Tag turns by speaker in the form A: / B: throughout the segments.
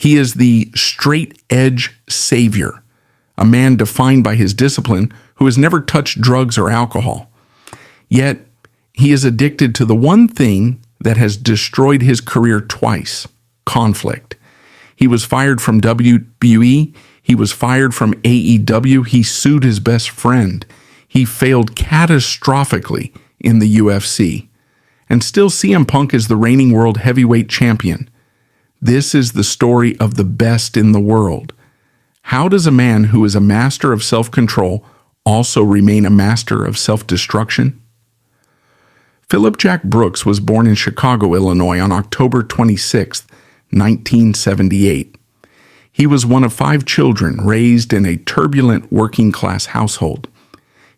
A: He is the straight-edge savior, a man defined by his discipline who has never touched drugs or alcohol. Yet, he is addicted to the one thing that has destroyed his career twice: conflict. He was fired from WWE. He was fired from AEW. He sued his best friend. He failed catastrophically in the UFC. And still, CM Punk is the reigning world heavyweight champion. This is the story of the best in the world. How does a man who is a master of self-control also remain a master of self-destruction? Philip Jack Brooks was born in Chicago, Illinois on October 26, 1978. He was one of 5 children raised in a turbulent working-class household.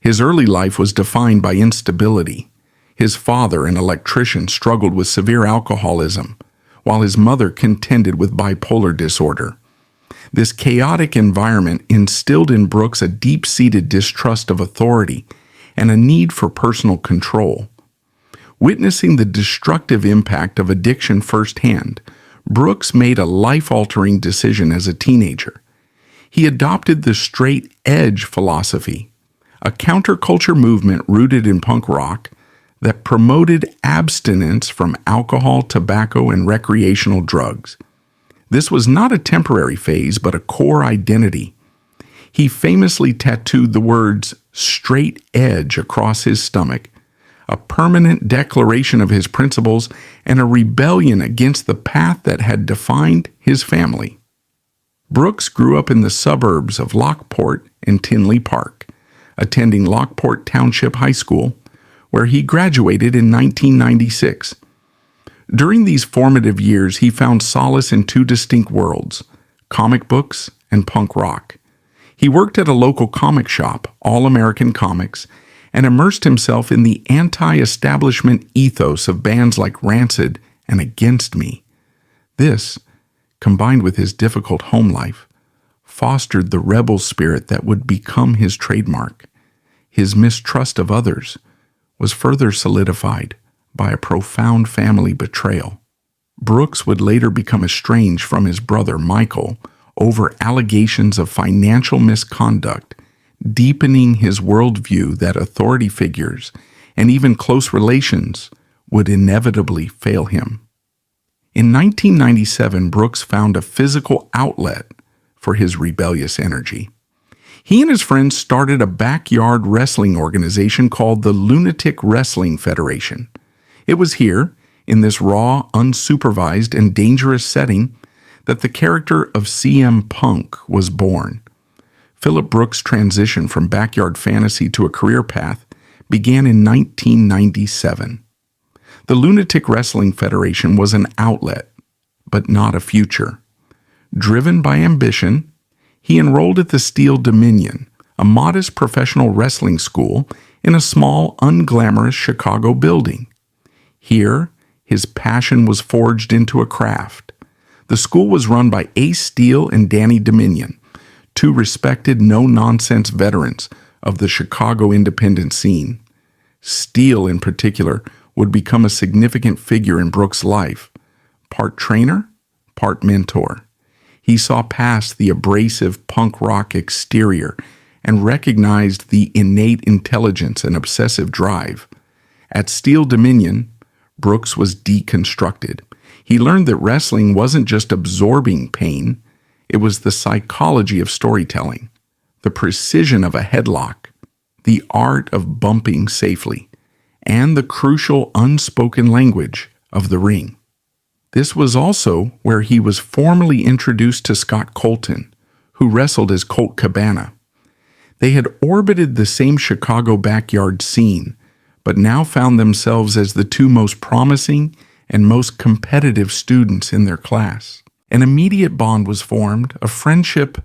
A: His early life was defined by instability. His father, an electrician, struggled with severe alcoholism, while his mother contended with bipolar disorder. This chaotic environment instilled in Brooks a deep-seated distrust of authority and a need for personal control. Witnessing the destructive impact of addiction firsthand, Brooks made a life-altering decision as a teenager. He adopted the straight-edge philosophy, a counterculture movement rooted in punk rock that promoted abstinence from alcohol, tobacco, and recreational drugs. This was not a temporary phase, but a core identity. He famously tattooed the words "straight edge" across his stomach, a permanent declaration of his principles and a rebellion against the path that had defined his family. Brooks grew up in the suburbs of Lockport and Tinley Park, attending Lockport Township High School, where he graduated in 1996. During these formative years, he found solace in 2 distinct worlds: comic books and punk rock. He worked at a local comic shop, All American Comics, and immersed himself in the anti-establishment ethos of bands like Rancid and Against Me. This, combined with his difficult home life, fostered the rebel spirit that would become his trademark. His mistrust of others was further solidified by a profound family betrayal. Brooks would later become estranged from his brother Michael over allegations of financial misconduct, deepening his worldview that authority figures and even close relations would inevitably fail him. In 1997, Brooks found a physical outlet for his rebellious energy. He and his friends started a backyard wrestling organization called the Lunatic Wrestling Federation. It was here, in this raw, unsupervised, and dangerous setting, that the character of CM Punk was born. Philip Brooks' transition from backyard fantasy to a career path began in 1997. The Lunatic Wrestling Federation was an outlet, but not a future. Driven by ambition, he enrolled at the Steel Dominion, a modest professional wrestling school in a small, unglamorous Chicago building. Here, his passion was forged into a craft. The school was run by Ace Steel and Danny Dominion, 2 respected, no-nonsense veterans of the Chicago independent scene. Steel, in particular, would become a significant figure in Brooks' life, part trainer, part mentor. He saw past the abrasive punk rock exterior and recognized the innate intelligence and obsessive drive. At Steel Dominion, Brooks was deconstructed. He learned that wrestling wasn't just absorbing pain, it was the psychology of storytelling, the precision of a headlock, the art of bumping safely, and the crucial unspoken language of the ring. This was also where he was formally introduced to Scott Colton, who wrestled as Colt Cabana. They had orbited the same Chicago backyard scene, but now found themselves as the 2 most promising and most competitive students in their class. An immediate bond was formed, a friendship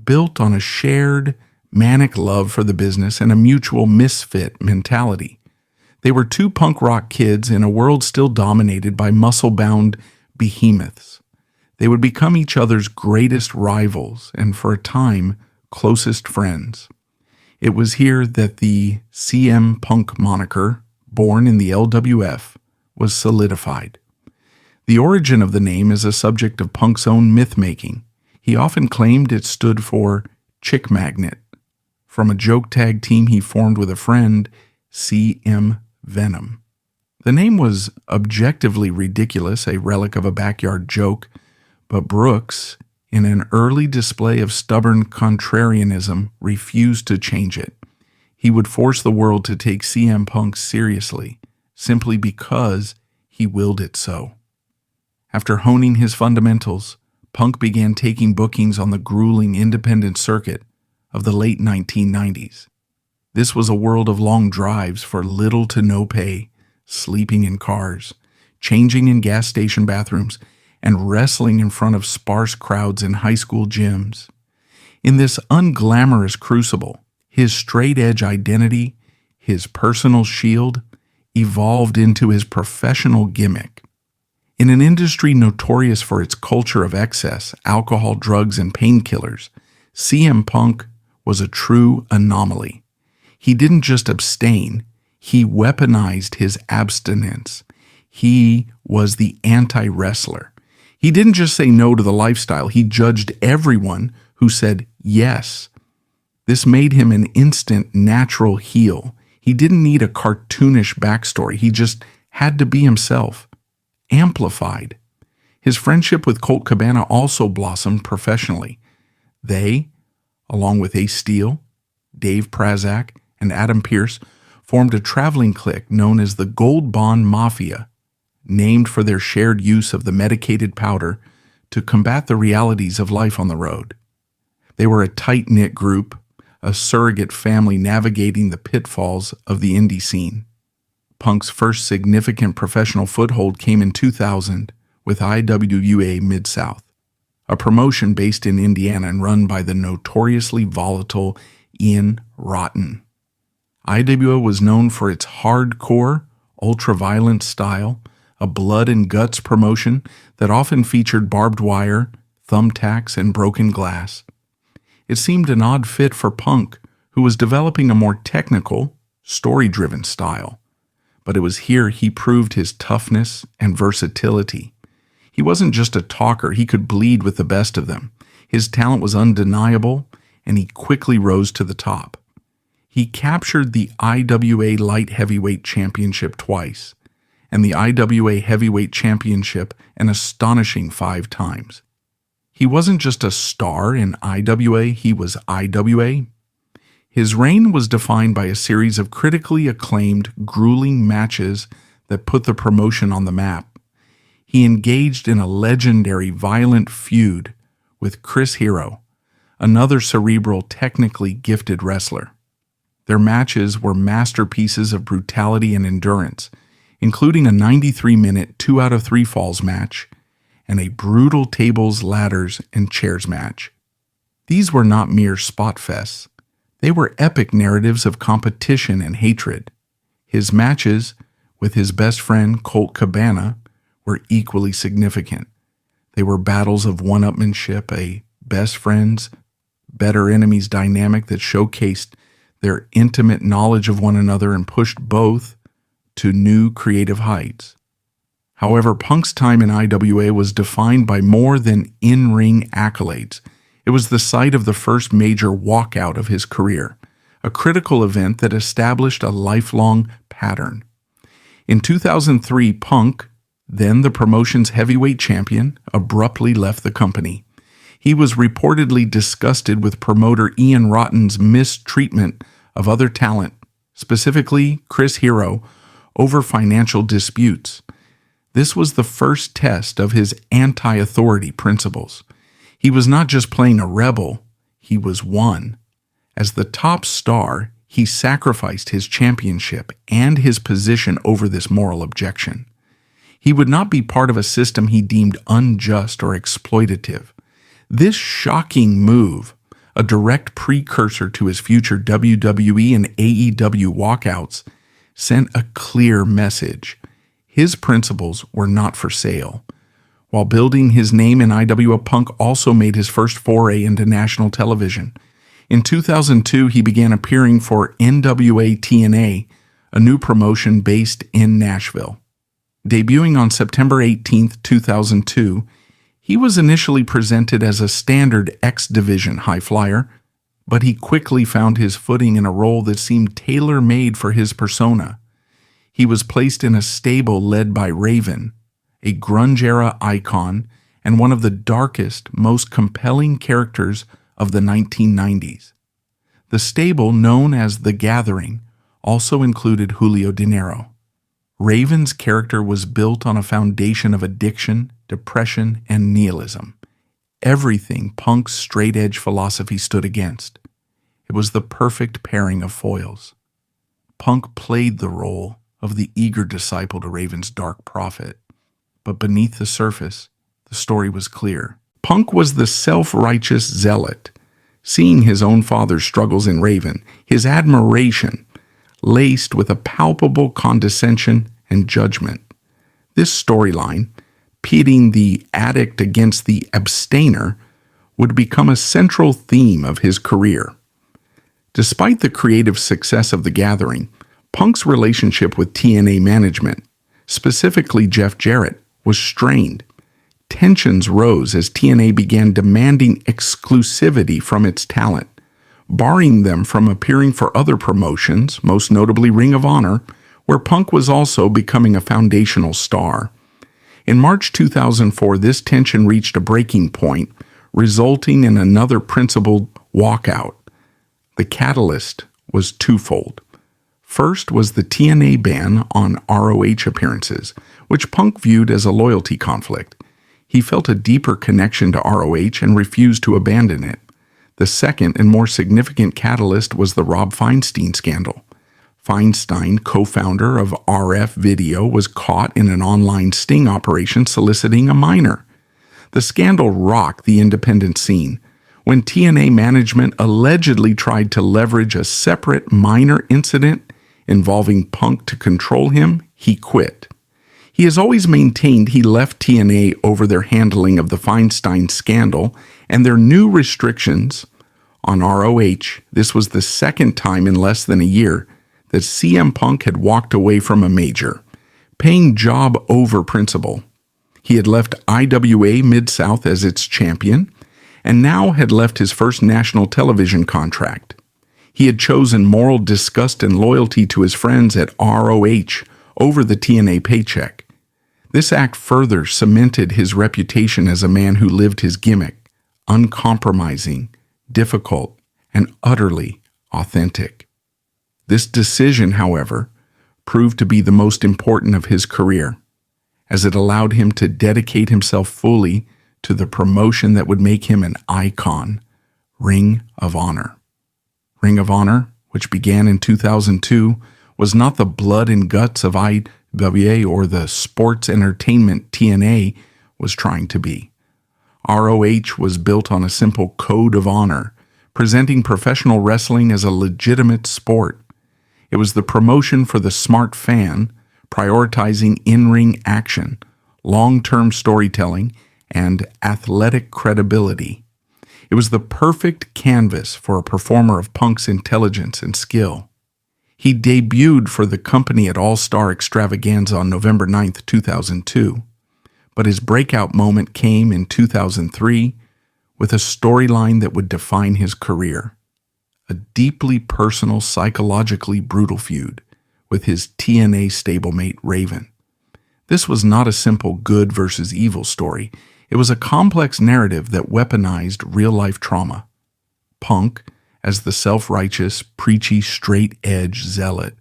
A: built on a shared, manic love for the business and a mutual misfit mentality. They were 2 punk rock kids in a world still dominated by muscle-bound behemoths. They would become each other's greatest rivals and, for a time, closest friends. It was here that the CM Punk moniker, born in the LWF, was solidified. The origin of the name is a subject of Punk's own myth-making. He often claimed it stood for chick magnet, from a joke tag team he formed with a friend, CM Venom. The name was objectively ridiculous, a relic of a backyard joke, but Brooks, in an early display of stubborn contrarianism, refused to change it. He would force the world to take CM Punk seriously, simply because he willed it so. After honing his fundamentals, Punk began taking bookings on the grueling independent circuit of the late 1990s. This was a world of long drives for little to no pay, sleeping in cars, changing in gas station bathrooms, and wrestling in front of sparse crowds in high school gyms. In this unglamorous crucible, his straight-edge identity, his personal shield, evolved into his professional gimmick. In an industry notorious for its culture of excess, alcohol, drugs, and painkillers, CM Punk was a true anomaly. He didn't just abstain, he weaponized his abstinence. He was the anti-wrestler. He didn't just say no to the lifestyle, he judged everyone who said yes. This made him an instant natural heel. He didn't need a cartoonish backstory, he just had to be himself. Amplified. His friendship with Colt Cabana also blossomed professionally. They, along with Ace Steel, Dave Prazak, and Adam Pearce, formed a traveling clique known as the Gold Bond Mafia, named for their shared use of the medicated powder to combat the realities of life on the road. They were a tight-knit group, a surrogate family navigating the pitfalls of the indie scene. Punk's first significant professional foothold came in 2000 with IWA Mid-South, a promotion based in Indiana and run by the notoriously volatile Ian Rotten. IWA was known for its hardcore, ultra-violent style, a blood and guts promotion that often featured barbed wire, thumbtacks, and broken glass. It seemed an odd fit for Punk, who was developing a more technical, story-driven style. But it was here he proved his toughness and versatility. He wasn't just a talker, he could bleed with the best of them. His talent was undeniable, and he quickly rose to the top. He captured the IWA Light Heavyweight Championship twice, and the IWA Heavyweight Championship an astonishing 5 times. He wasn't just a star in IWA, he was IWA. His reign was defined by a series of critically acclaimed, grueling matches that put the promotion on the map. He engaged in a legendary violent feud with Chris Hero, another cerebral, technically gifted wrestler. Their matches were masterpieces of brutality and endurance, including a 93-minute 2 out of 3 falls match and a brutal tables, ladders, and chairs match. These were not mere spot fests. They were epic narratives of competition and hatred. His matches with his best friend Colt Cabana were equally significant. They were battles of one-upmanship, a best friends, better enemies dynamic that showcased their intimate knowledge of one another and pushed both to new creative heights. However, Punk's time in IWA was defined by more than in-ring accolades. It was the site of the first major walkout of his career, a critical event that established a lifelong pattern. In 2003, Punk, then the promotion's heavyweight champion, abruptly left the company. He was reportedly disgusted with promoter Ian Rotten's mistreatment of other talent, specifically Chris Hero, over financial disputes. This was the first test of his anti-authority principles. He was not just playing a rebel, he was one. As the top star, he sacrificed his championship and his position over this moral objection. He would not be part of a system he deemed unjust or exploitative. This shocking move, a direct precursor to his future WWE and AEW walkouts, sent a clear message. His principles were not for sale. While building his name in IWA, Punk also made his first foray into national television. In 2002, he began appearing for NWA TNA, a new promotion based in Nashville. Debuting on September 18, 2002, he was initially presented as a standard X Division high flyer, but he quickly found his footing in a role that seemed tailor-made for his persona. He was placed in a stable led by Raven, a grunge-era icon and one of the darkest, most compelling characters of the 1990s. The stable, known as The Gathering, also included Julio De Niro. Raven's character was built on a foundation of addiction, depression, and nihilism. Everything Punk's straight-edge philosophy stood against. It was the perfect pairing of foils. Punk played the role of the eager disciple to Raven's dark prophet, but beneath the surface, the story was clear. Punk was the self-righteous zealot, seeing his own father's struggles in Raven, his admiration laced with a palpable condescension and judgment. This storyline, pitting the addict against the abstainer, would become a central theme of his career. Despite the creative success of The Gathering, Punk's relationship with TNA management, specifically Jeff Jarrett, was strained. Tensions rose as TNA began demanding exclusivity from its talent, barring them from appearing for other promotions, most notably Ring of Honor, where Punk was also becoming a foundational star. In March 2004, this tension reached a breaking point, resulting in another principled walkout. The catalyst was twofold. First was the TNA ban on ROH appearances, which Punk viewed as a loyalty conflict. He felt a deeper connection to ROH and refused to abandon it. The second and more significant catalyst was the Rob Feinstein scandal. Feinstein, co-founder of RF Video, was caught in an online sting operation soliciting a minor. The scandal rocked the independent scene. When TNA management allegedly tried to leverage a separate minor incident involving Punk to control him, he quit. He has always maintained he left TNA over their handling of the Feinstein scandal and their new restrictions on ROH. This was the second time in less than a year that CM Punk had walked away from a major, paying job over principle. He had left IWA Mid-South as its champion, and now had left his first national television contract. He had chosen moral disgust and loyalty to his friends at ROH over the TNA paycheck. This act further cemented his reputation as a man who lived his gimmick, uncompromising, difficult, and utterly authentic. This decision, however, proved to be the most important of his career, as it allowed him to dedicate himself fully to the promotion that would make him an icon, Ring of Honor. Ring of Honor, which began in 2002, was not the blood and guts of IWA or the sports entertainment TNA was trying to be. ROH was built on a simple code of honor, presenting professional wrestling as a legitimate sport. It was the promotion for the smart fan, prioritizing in-ring action, long-term storytelling, and athletic credibility. It was the perfect canvas for a performer of Punk's intelligence and skill. He debuted for the company at All-Star Extravaganza on November 9, 2002, but his breakout moment came in 2003 with a storyline that would define his career, a deeply personal, psychologically brutal feud with his TNA stablemate Raven. This was not a simple good versus evil story. It was a complex narrative that weaponized real-life trauma. Punk, as the self-righteous, preachy, straight-edge zealot,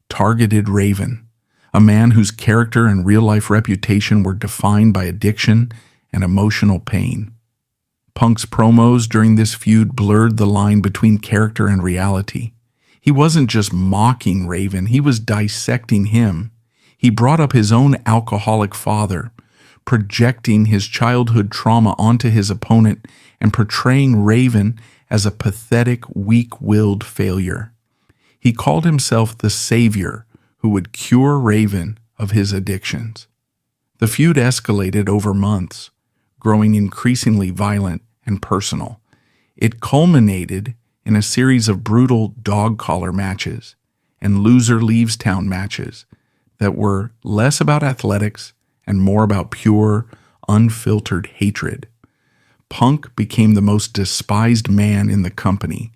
A: targeted Raven, a man whose character and real-life reputation were defined by addiction and emotional pain. Punk's promos during this feud blurred the line between character and reality. He wasn't just mocking Raven, he was dissecting him. He brought up his own alcoholic father, projecting his childhood trauma onto his opponent and portraying Raven as a pathetic, weak-willed failure. He called himself the savior who would cure Raven of his addictions. The feud escalated over months, growing increasingly violent and personal. It culminated in a series of brutal dog collar matches and loser leaves town matches that were less about athletics and more about pure, unfiltered hatred. Punk became the most despised man in the company,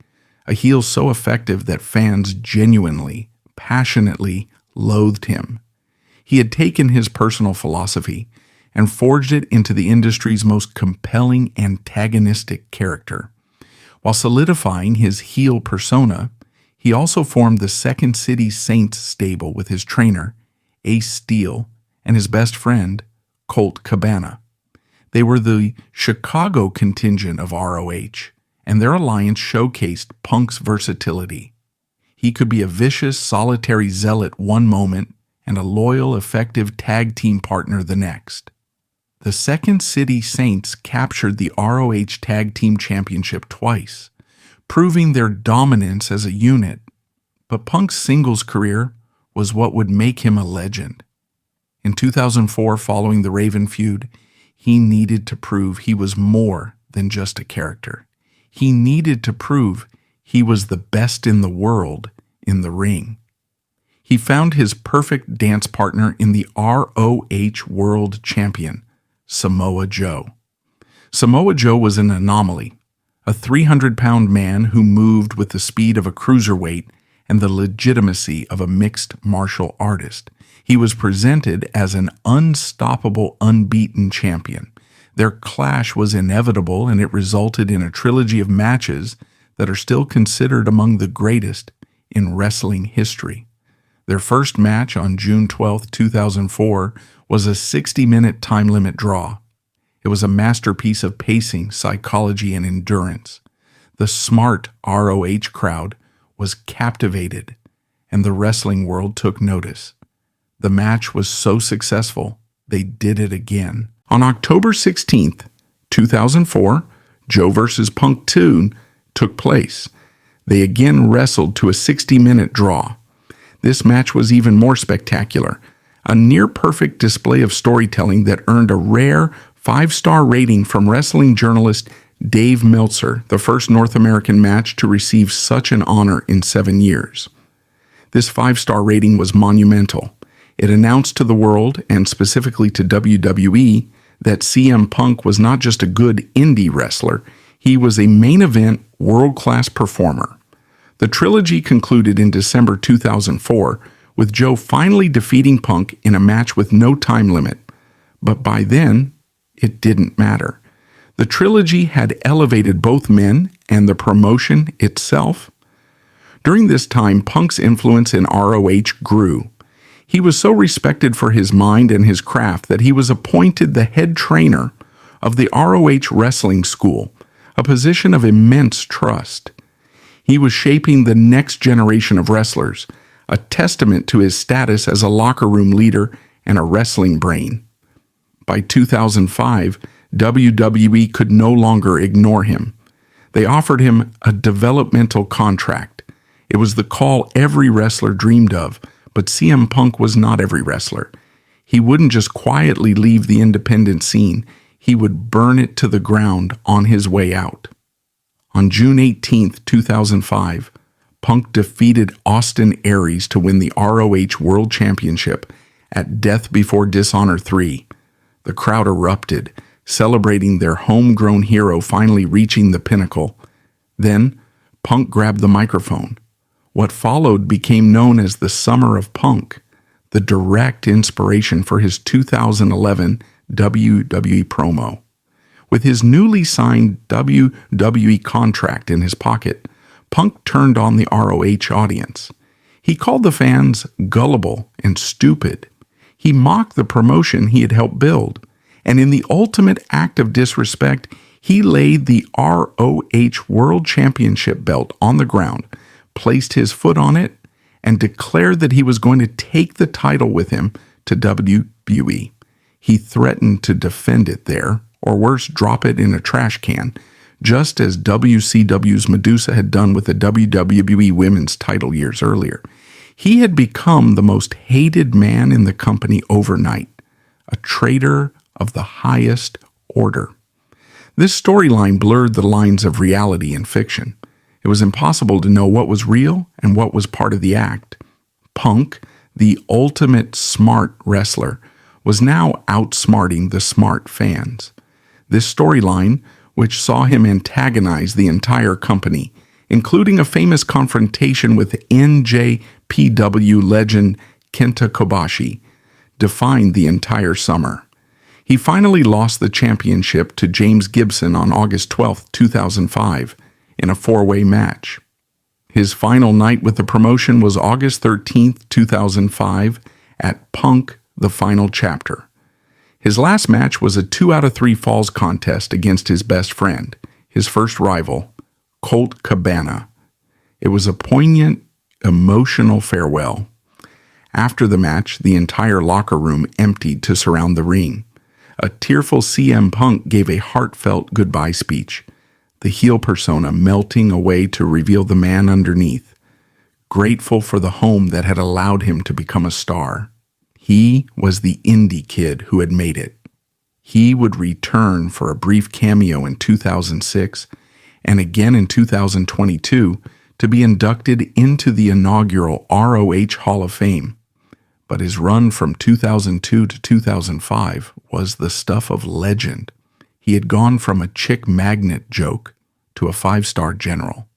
A: a heel so effective that fans genuinely, passionately loathed him. He had taken his personal philosophy and forged it into the industry's most compelling antagonistic character. While solidifying his heel persona, he also formed the Second City Saints stable with his trainer, Ace Steel, and his best friend, Colt Cabana. They were the Chicago contingent of ROH, and their alliance showcased Punk's versatility. He could be a vicious, solitary zealot one moment and a loyal, effective tag team partner the next. The Second City Saints captured the ROH Tag Team Championship twice, proving their dominance as a unit, but Punk's singles career was what would make him a legend. In 2004, following the Raven feud, he needed to prove he was more than just a character. He needed to prove he was the best in the world in the ring. He found his perfect dance partner in the ROH World Champion, Samoa Joe. Samoa Joe was an anomaly, a 300-pound man who moved with the speed of a cruiserweight and the legitimacy of a mixed martial artist. He was presented as an unstoppable, unbeaten champion. Their clash was inevitable, and it resulted in a trilogy of matches that are still considered among the greatest in wrestling history. Their first match on June 12, 2004, was a 60-minute time limit draw. It was a masterpiece of pacing, psychology, and endurance. The smart ROH crowd was captivated, and the wrestling world took notice. The match was so successful, they did it again. On October 16, 2004, Joe vs. Punk 2 took place. They again wrestled to a 60-minute draw. This match was even more spectacular, a near-perfect display of storytelling that earned a rare 5-star rating from wrestling journalist Dave Meltzer, the first North American match to receive such an honor in 7 years. This 5-star rating was monumental. It announced to the world, and specifically to WWE, that CM Punk was not just a good indie wrestler, he was a main event, world-class performer. The trilogy concluded in December 2004, with Joe finally defeating Punk in a match with no time limit. But by then, it didn't matter. The trilogy had elevated both men and the promotion itself. During this time, Punk's influence in ROH grew. He was so respected for his mind and his craft that he was appointed the head trainer of the ROH Wrestling School, a position of immense trust. He was shaping the next generation of wrestlers, a testament to his status as a locker room leader and a wrestling brain. By 2005, WWE could no longer ignore him. They offered him a developmental contract. It was the call every wrestler dreamed of, but CM Punk was not every wrestler. He wouldn't just quietly leave the independent scene. He would burn it to the ground on his way out. On June 18, 2005, Punk defeated Austin Aries to win the ROH World Championship at Death Before Dishonor 3. The crowd erupted, celebrating their homegrown hero finally reaching the pinnacle. Then, Punk grabbed the microphone. What followed became known as the Summer of Punk, the direct inspiration for his 2011 WWE promo. With his newly signed WWE contract in his pocket, Punk turned on the ROH audience. He called the fans gullible and stupid. He mocked the promotion he had helped build, and in the ultimate act of disrespect, he laid the ROH World Championship belt on the ground, placed his foot on it, and declared that he was going to take the title with him to WWE. He threatened to defend it there, or worse, drop it in a trash can, just as WCW's Medusa had done with the WWE Women's title years earlier. He had become the most hated man in the company overnight, a traitor of the highest order. This storyline blurred the lines of reality and fiction. It was impossible to know what was real and what was part of the act. Punk, the ultimate smart wrestler, was now outsmarting the smart fans. This storyline, which saw him antagonize the entire company, including a famous confrontation with NJPW legend Kenta Kobashi, defined the entire summer. He finally lost the championship to James Gibson on August 12, 2005, in a four-way match. His final night with the promotion was August 13, 2005, at Punk: The Final Chapter. His last match was a 2 out of 3 falls contest against his best friend, his first rival, Colt Cabana. It was a poignant, emotional farewell. After the match, the entire locker room emptied to surround the ring. A tearful CM Punk gave a heartfelt goodbye speech, the heel persona melting away to reveal the man underneath, grateful for the home that had allowed him to become a star. He was the indie kid who had made it. He would return for a brief cameo in 2006 and again in 2022 to be inducted into the inaugural ROH Hall of Fame. But his run from 2002 to 2005 was the stuff of legend. He had gone from a chick magnet joke to a 5-star general.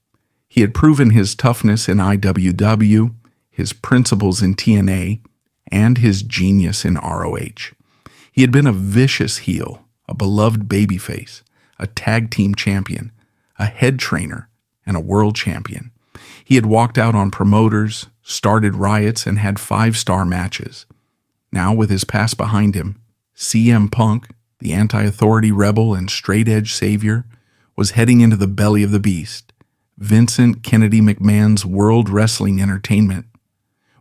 A: He had proven his toughness in IWW, his principles in TNA, and his genius in ROH. He had been a vicious heel, a beloved babyface, a tag team champion, a head trainer, and a world champion. He had walked out on promoters, started riots, and had 5-star matches. Now, with his past behind him, CM Punk, the anti-authority rebel and straight-edge savior, was heading into the belly of the beast, Vincent Kennedy McMahon's World Wrestling Entertainment.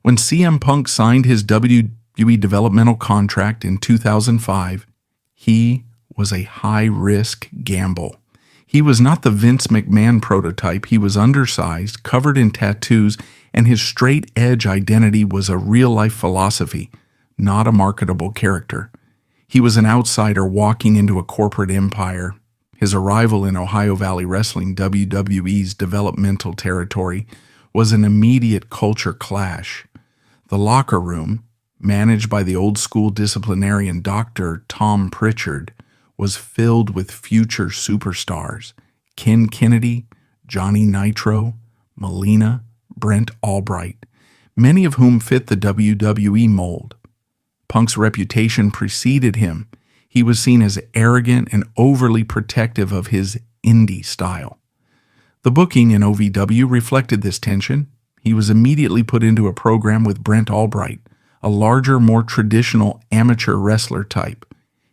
A: When CM Punk signed his WWE developmental contract in 2005, he was a high-risk gamble. He was not the Vince McMahon prototype. He was undersized, covered in tattoos, and his straight-edge identity was a real-life philosophy, not a marketable character. He was an outsider walking into a corporate empire. His arrival in Ohio Valley Wrestling, WWE's developmental territory, was an immediate culture clash. The locker room, managed by the old-school disciplinarian Dr. Tom Pritchard, was filled with future superstars: Ken Kennedy, Johnny Nitro, Melina, Brent Albright, many of whom fit the WWE mold. Punk's reputation preceded him. He was seen as arrogant and overly protective of his indie style. The booking in OVW reflected this tension. He was immediately put into a program with Brent Albright, a larger, more traditional amateur wrestler type.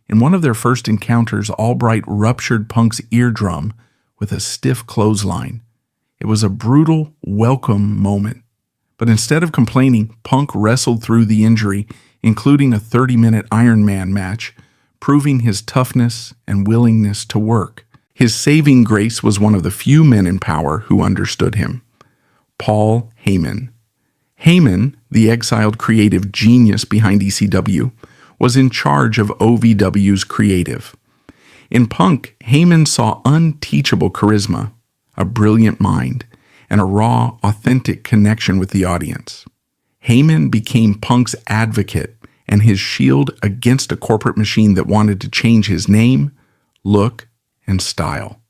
A: In one of their first encounters, Albright ruptured Punk's eardrum with a stiff clothesline. It was a brutal, welcome moment. But instead of complaining, Punk wrestled through the injury, including a 30-minute Iron Man match, proving his toughness and willingness to work. His saving grace was one of the few men in power who understood him: Paul Heyman. Heyman, the exiled creative genius behind ECW, was in charge of OVW's creative. In Punk, Heyman saw unteachable charisma, a brilliant mind, and a raw, authentic connection with the audience. Heyman became Punk's advocate and his shield against a corporate machine that wanted to change his name, look, and style.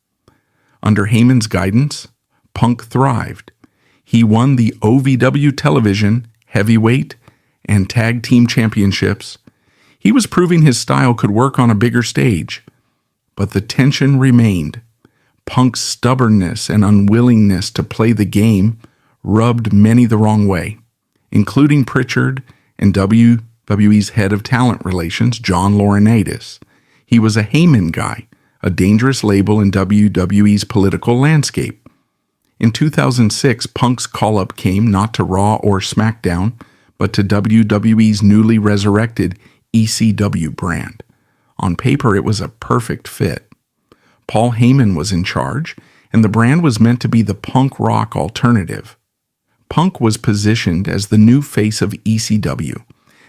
A: Under Heyman's guidance, Punk thrived. He won the OVW television, heavyweight, and tag team championships. He was proving his style could work on a bigger stage. But the tension remained. Punk's stubbornness and unwillingness to play the game rubbed many the wrong way, including Pritchard and WWE's head of talent relations, John Laurinaitis. He was a Heyman guy, a dangerous label in WWE's political landscape. In 2006, Punk's call-up came not to Raw or SmackDown, but to WWE's newly resurrected ECW brand. On paper, it was a perfect fit. Paul Heyman was in charge, and the brand was meant to be the punk rock alternative. Punk was positioned as the new face of ECW,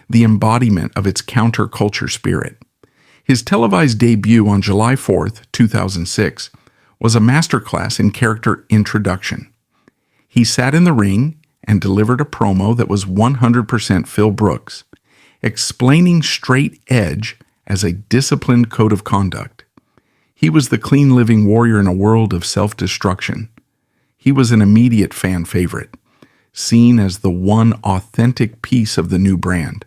A: the embodiment of its counterculture spirit. His televised debut on July 4th, 2006, was a masterclass in character introduction. He sat in the ring and delivered a promo that was 100% Phil Brooks, explaining straight edge as a disciplined code of conduct. He was the clean-living warrior in a world of self-destruction. He was an immediate fan favorite, seen as the one authentic piece of the new brand.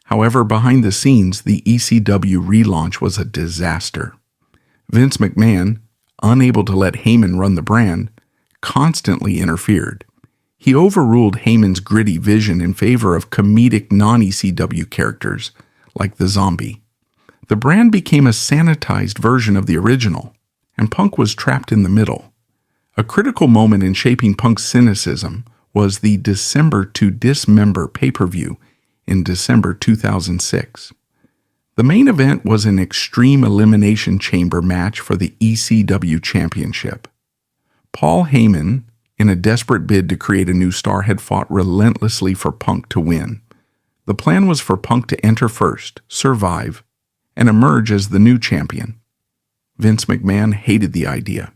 A: However, behind the scenes, the ECW relaunch was a disaster. Vince McMahon, unable to let Heyman run the brand, constantly interfered. He overruled Heyman's gritty vision in favor of comedic non-ECW characters like the Zombie. The brand became a sanitized version of the original, and Punk was trapped in the middle. A critical moment in shaping Punk's cynicism was the December to Dismember pay-per-view in December 2006. The main event was an Extreme Elimination Chamber match for the ECW Championship. Paul Heyman, in a desperate bid to create a new star, had fought relentlessly for Punk to win. The plan was for Punk to enter first, survive, and emerge as the new champion. Vince McMahon hated the idea.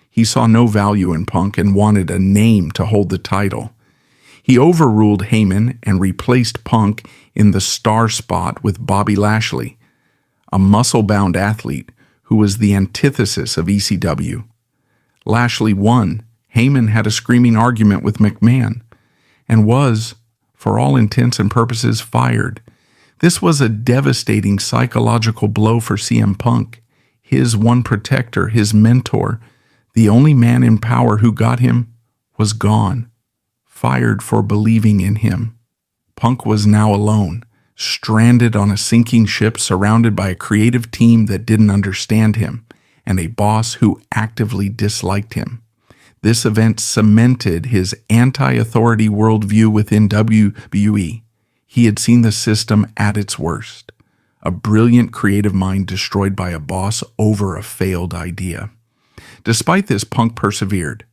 A: He saw no value in Punk and wanted a name to hold the title. He overruled Heyman and replaced Punk in the star spot with Bobby Lashley, a muscle-bound athlete who was the antithesis of ECW. Lashley won. Heyman had a screaming argument with McMahon and was, for all intents and purposes, fired. This was a devastating psychological blow for CM Punk, his one protector, his mentor. The only man in power who got him was gone, fired for believing in him. Punk was now alone, stranded on a sinking ship, surrounded by a creative team that didn't understand him, and a boss who actively disliked him. This event cemented his anti-authority worldview within WWE. He had seen the system at its worst, a brilliant creative mind destroyed by a boss over a failed idea. Despite this, Punk persevered.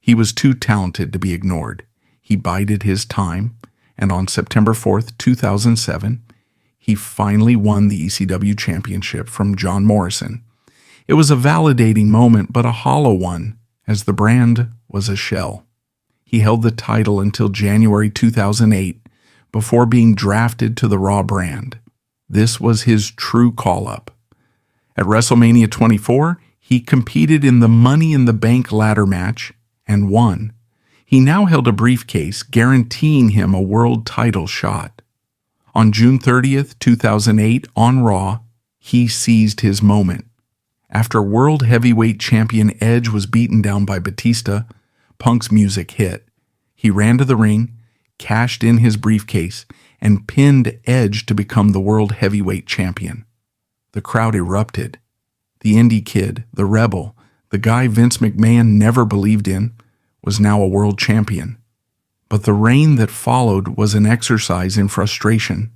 A: He was too talented to be ignored. He bided his time, and on September 4th, 2007, he finally won the ECW Championship from John Morrison. It was a validating moment, but a hollow one, as the brand was a shell. He held the title until January 2008, before being drafted to the Raw brand. This was his true call-up. At WrestleMania 24, he competed in the Money in the Bank ladder match and won. He now held a briefcase guaranteeing him a world title shot. On June 30th, 2008, on Raw, he seized his moment. After World Heavyweight Champion Edge was beaten down by Batista, Punk's music hit. He ran to the ring, cashed in his briefcase, and pinned Edge to become the World Heavyweight Champion. The crowd erupted. The indie kid, the rebel, the guy Vince McMahon never believed in, was now a world champion. But the reign that followed was an exercise in frustration.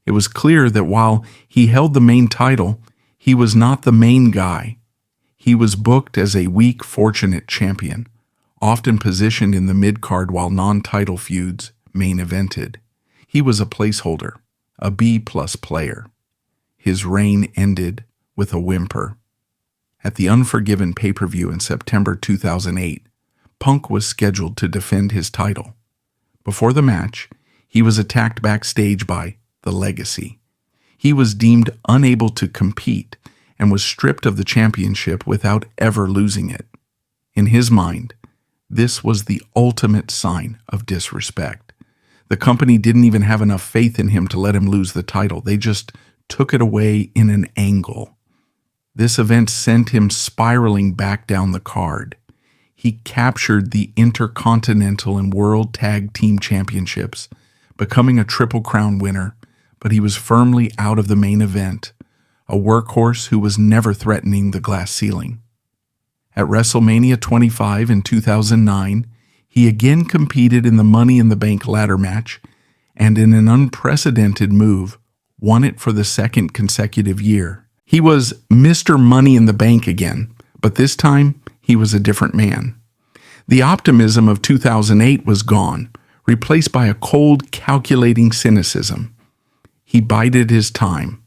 A: It was clear that while he held the main title, he was not the main guy. He was booked as a weak, fortunate champion, often positioned in the mid-card while non-title feuds main evented. He was a placeholder, a B-plus player. His reign ended with a whimper. At the Unforgiven pay-per-view in September 2008, Punk was scheduled to defend his title. Before the match, he was attacked backstage by The Legacy. He was deemed unable to compete and was stripped of the championship without ever losing it. In his mind, this was the ultimate sign of disrespect. The company didn't even have enough faith in him to let him lose the title. They just took it away in an angle. This event sent him spiraling back down the card. He captured the Intercontinental and World Tag Team Championships, becoming a Triple Crown winner, but he was firmly out of the main event, a workhorse who was never threatening the glass ceiling. At WrestleMania 25 in 2009, he again competed in the Money in the Bank ladder match, and in an unprecedented move, won it for the second consecutive year. He was Mr. Money in the Bank again, but this time he was a different man. The optimism of 2008 was gone, replaced by a cold, calculating cynicism. He bided his time.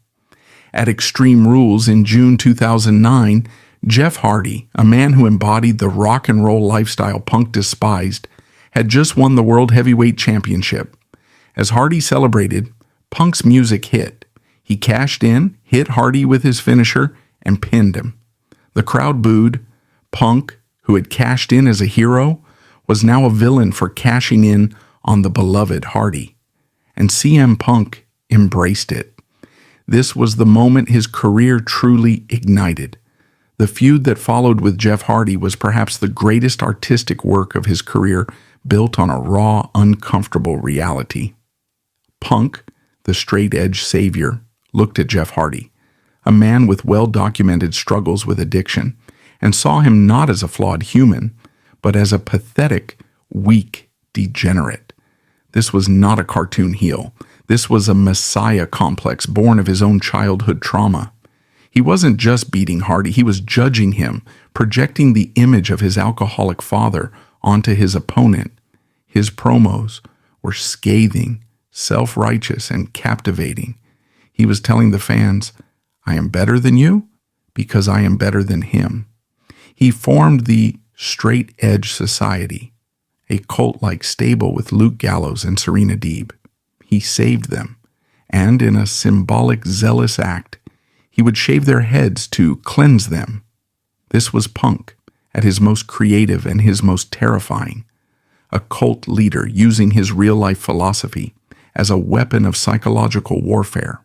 A: At Extreme Rules in June 2009, Jeff Hardy, a man who embodied the rock and roll lifestyle Punk despised, had just won the World Heavyweight Championship. As Hardy celebrated, Punk's music hit. He cashed in, hit Hardy with his finisher, and pinned him. The crowd booed. Punk, who had cashed in as a hero, was now a villain for cashing in on the beloved Hardy. And CM Punk embraced it. This was the moment his career truly ignited. The feud that followed with Jeff Hardy was perhaps the greatest artistic work of his career, built on a raw, uncomfortable reality. Punk, the straight-edge savior, looked at Jeff Hardy, a man with well-documented struggles with addiction, and saw him not as a flawed human, but as a pathetic, weak degenerate. This was not a cartoon heel. This was a messiah complex born of his own childhood trauma. He wasn't just beating Hardy, he was judging him, projecting the image of his alcoholic father onto his opponent. His promos were scathing, self-righteous, and captivating. He was telling the fans, "I am better than you because I am better than him." He formed the Straight Edge Society, a cult-like stable with Luke Gallows and Serena Deeb. He saved them, and in a symbolic, zealous act, he would shave their heads to cleanse them. This was Punk, at his most creative and his most terrifying, a cult leader using his real-life philosophy as a weapon of psychological warfare.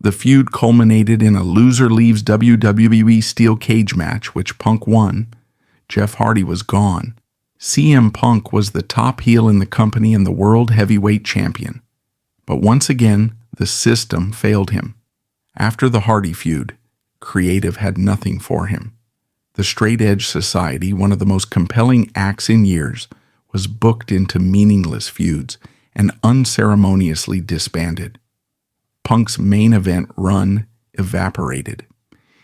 A: The feud culminated in a loser leaves WWE steel cage match, which Punk won. Jeff Hardy was gone. CM Punk was the top heel in the company and the World Heavyweight Champion. But once again, the system failed him. After the Hardy feud, creative had nothing for him. The Straight Edge Society, one of the most compelling acts in years, was booked into meaningless feuds and unceremoniously disbanded. Punk's main event run evaporated.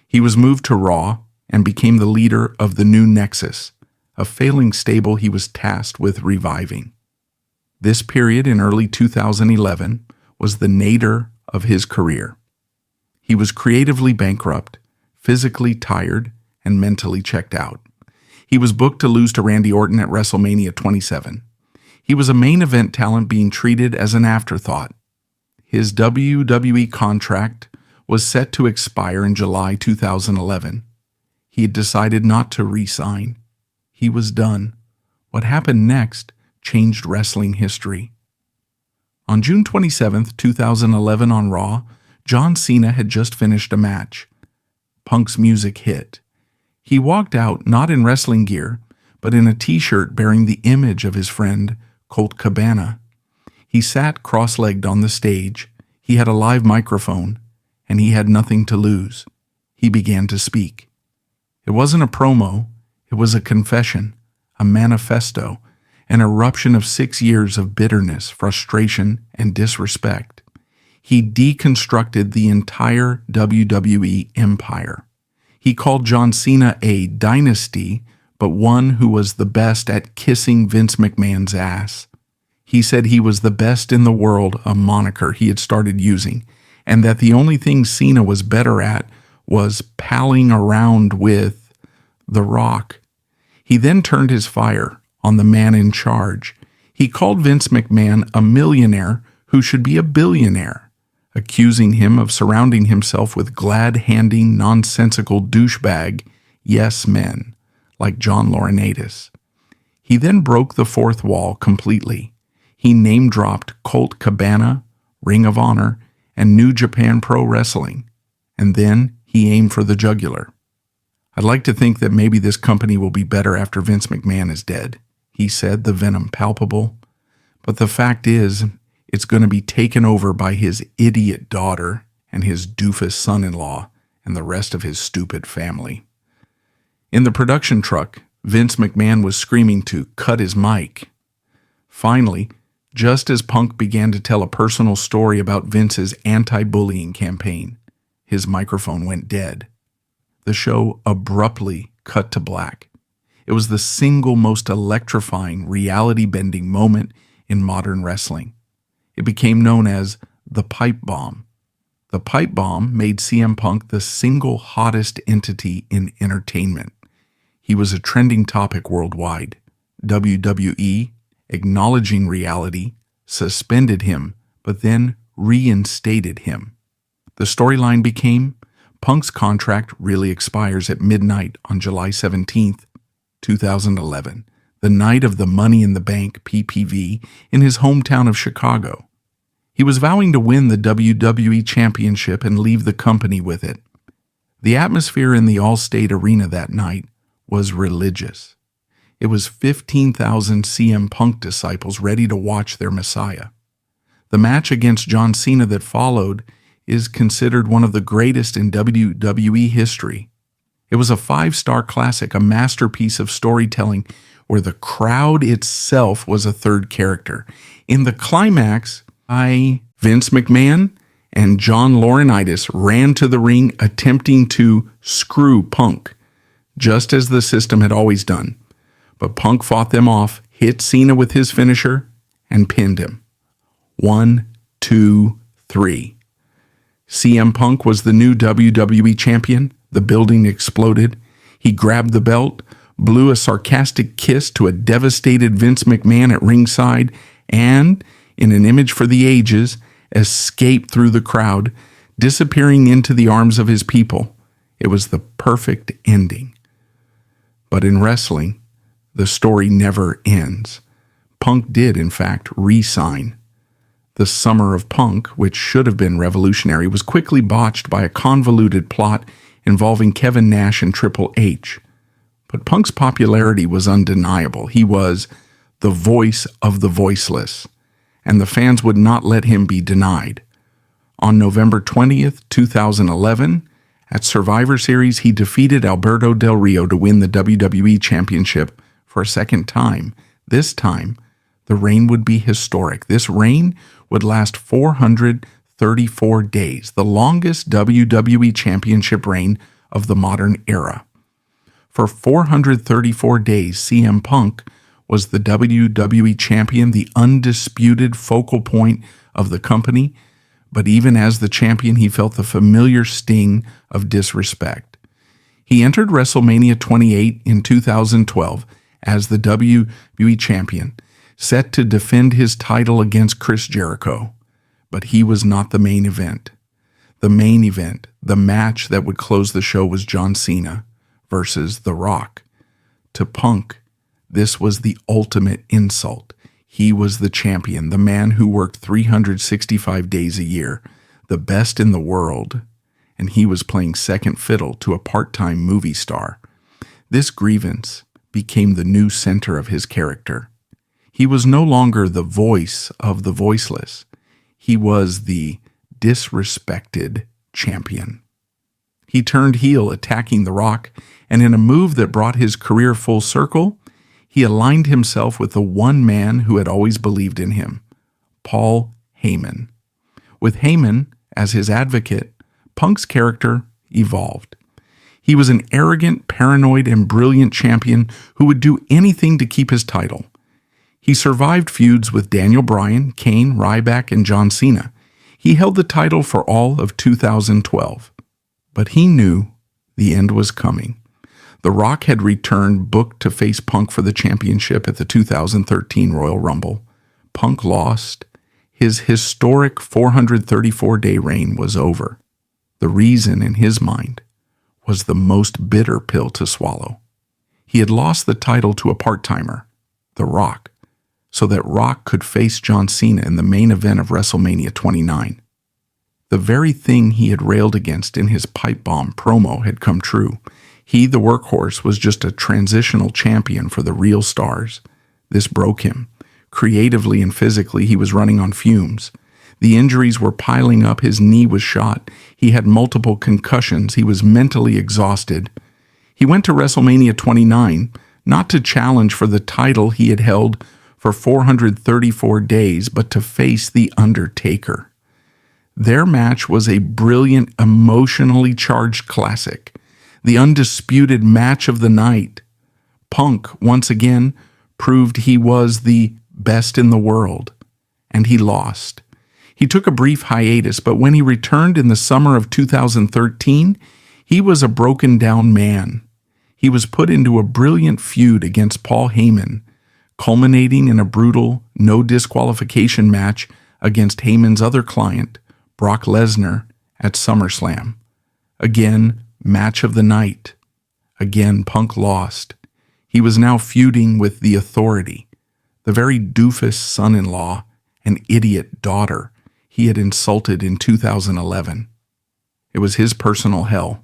A: He was moved to Raw and became the leader of the New Nexus, a failing stable he was tasked with reviving. This period in early 2011 was the nadir of his career. He was creatively bankrupt, physically tired, and mentally checked out. He was booked to lose to Randy Orton at WrestleMania 27. He was a main event talent being treated as an afterthought. His WWE contract was set to expire in July 2011. He had decided not to re-sign. He was done. What happened next changed wrestling history. On June 27, 2011 on Raw, John Cena had just finished a match. Punk's music hit. He walked out not in wrestling gear, but in a t-shirt bearing the image of his friend, Colt Cabana. He sat cross-legged on the stage. He had a live microphone, and he had nothing to lose. He began to speak. It wasn't a promo. It was a confession, a manifesto, an eruption of 6 years of bitterness, frustration, and disrespect. He deconstructed the entire WWE empire. He called John Cena a dynasty, but one who was the best at kissing Vince McMahon's ass. He said he was the best in the world, a moniker he had started using, and that the only thing Cena was better at was palling around with The Rock. He then turned his fire on the man in charge. He called Vince McMahon a millionaire who should be a billionaire, accusing him of surrounding himself with glad-handing, nonsensical douchebag yes men like John Laurinaitis. He then broke the fourth wall completely. He name-dropped Colt Cabana, Ring of Honor, and New Japan Pro Wrestling, and then he aimed for the jugular. "I'd like to think that maybe this company will be better after Vince McMahon is dead," he said, the venom palpable. "But the fact is, it's going to be taken over by his idiot daughter and his doofus son-in-law and the rest of his stupid family." In the production truck, Vince McMahon was screaming to cut his mic. Finally, just as Punk began to tell a personal story about Vince's anti-bullying campaign, his microphone went dead. The show abruptly cut to black. It was the single most electrifying, reality-bending moment in modern wrestling. It became known as the Pipe Bomb. The Pipe Bomb made CM Punk the single hottest entity in entertainment. He was a trending topic worldwide. WWE acknowledging reality, suspended him, but then reinstated him. The storyline became Punk's contract really expires at midnight on July 17th, 2011, the night of the Money in the Bank PPV in his hometown of Chicago. He was vowing to win the WWE Championship and leave the company with it. The atmosphere in the Allstate Arena that night was religious. It was 15,000 CM Punk disciples ready to watch their Messiah. The match against John Cena that followed is considered one of the greatest in WWE history. It was a 5-star classic, a masterpiece of storytelling where the crowd itself was a third character. In the climax, Vince McMahon and John Laurinaitis ran to the ring attempting to screw Punk, just as the system had always done. But Punk fought them off, hit Cena with his finisher, and pinned him. 1, 2, 3. CM Punk was the new WWE champion. The building exploded. He grabbed the belt, blew a sarcastic kiss to a devastated Vince McMahon at ringside, and, in an image for the ages, escaped through the crowd, disappearing into the arms of his people. It was the perfect ending. But in wrestling, the story never ends. Punk did, in fact, re-sign. The Summer of Punk, which should have been revolutionary, was quickly botched by a convoluted plot involving Kevin Nash and Triple H. But Punk's popularity was undeniable. He was the voice of the voiceless, and the fans would not let him be denied. On November 20th, 2011, at Survivor Series, he defeated Alberto Del Rio to win the WWE Championship for a second time. This time, the reign would be historic. This reign would last 434 days, the longest WWE Championship reign of the modern era. For 434 days, CM Punk was the WWE Champion, the undisputed focal point of the company, but even as the champion, he felt the familiar sting of disrespect. He entered WrestleMania 28 in 2012 as the WWE Champion, set to defend his title against Chris Jericho, but he was not the main event. The main event, the match that would close the show, was John Cena versus The Rock. To Punk, this was the ultimate insult. He was the champion, the man who worked 365 days a year, the best in the world, and he was playing second fiddle to a part-time movie star. This grievance became the new center of his character. He was no longer the voice of the voiceless. He was the disrespected champion. He turned heel, attacking The Rock, and in a move that brought his career full circle, he aligned himself with the one man who had always believed in him, Paul Heyman. With Heyman as his advocate, Punk's character evolved. He was an arrogant, paranoid, and brilliant champion who would do anything to keep his title. He survived feuds with Daniel Bryan, Kane, Ryback, and John Cena. He held the title for all of 2012. But he knew the end was coming. The Rock had returned, booked to face Punk for the championship at the 2013 Royal Rumble. Punk lost. His historic 434-day reign was over. The reason, in his mind, was the most bitter pill to swallow. He had lost the title to a part-timer, The Rock, so that Rock could face John Cena in the main event of WrestleMania 29. The very thing he had railed against in his pipe bomb promo had come true. He, the workhorse, was just a transitional champion for the real stars. This broke him. Creatively and physically, he was running on fumes. The injuries were piling up. His knee was shot. He had multiple concussions. He was mentally exhausted. He went to WrestleMania 29 not to challenge for the title he had held for 434 days, but to face The Undertaker. Their match was a brilliant, emotionally charged classic, the undisputed match of the night. Punk, once again, proved he was the best in the world, and he lost. He took a brief hiatus, but when he returned in the summer of 2013, he was a broken-down man. He was put into a brilliant feud against Paul Heyman, culminating in a brutal, no disqualification match against Heyman's other client, Brock Lesnar, at SummerSlam. Again, match of the night. Again, Punk lost. He was now feuding with the Authority, the very doofus son-in-law and idiot daughter he had insulted in 2011. It was his personal hell.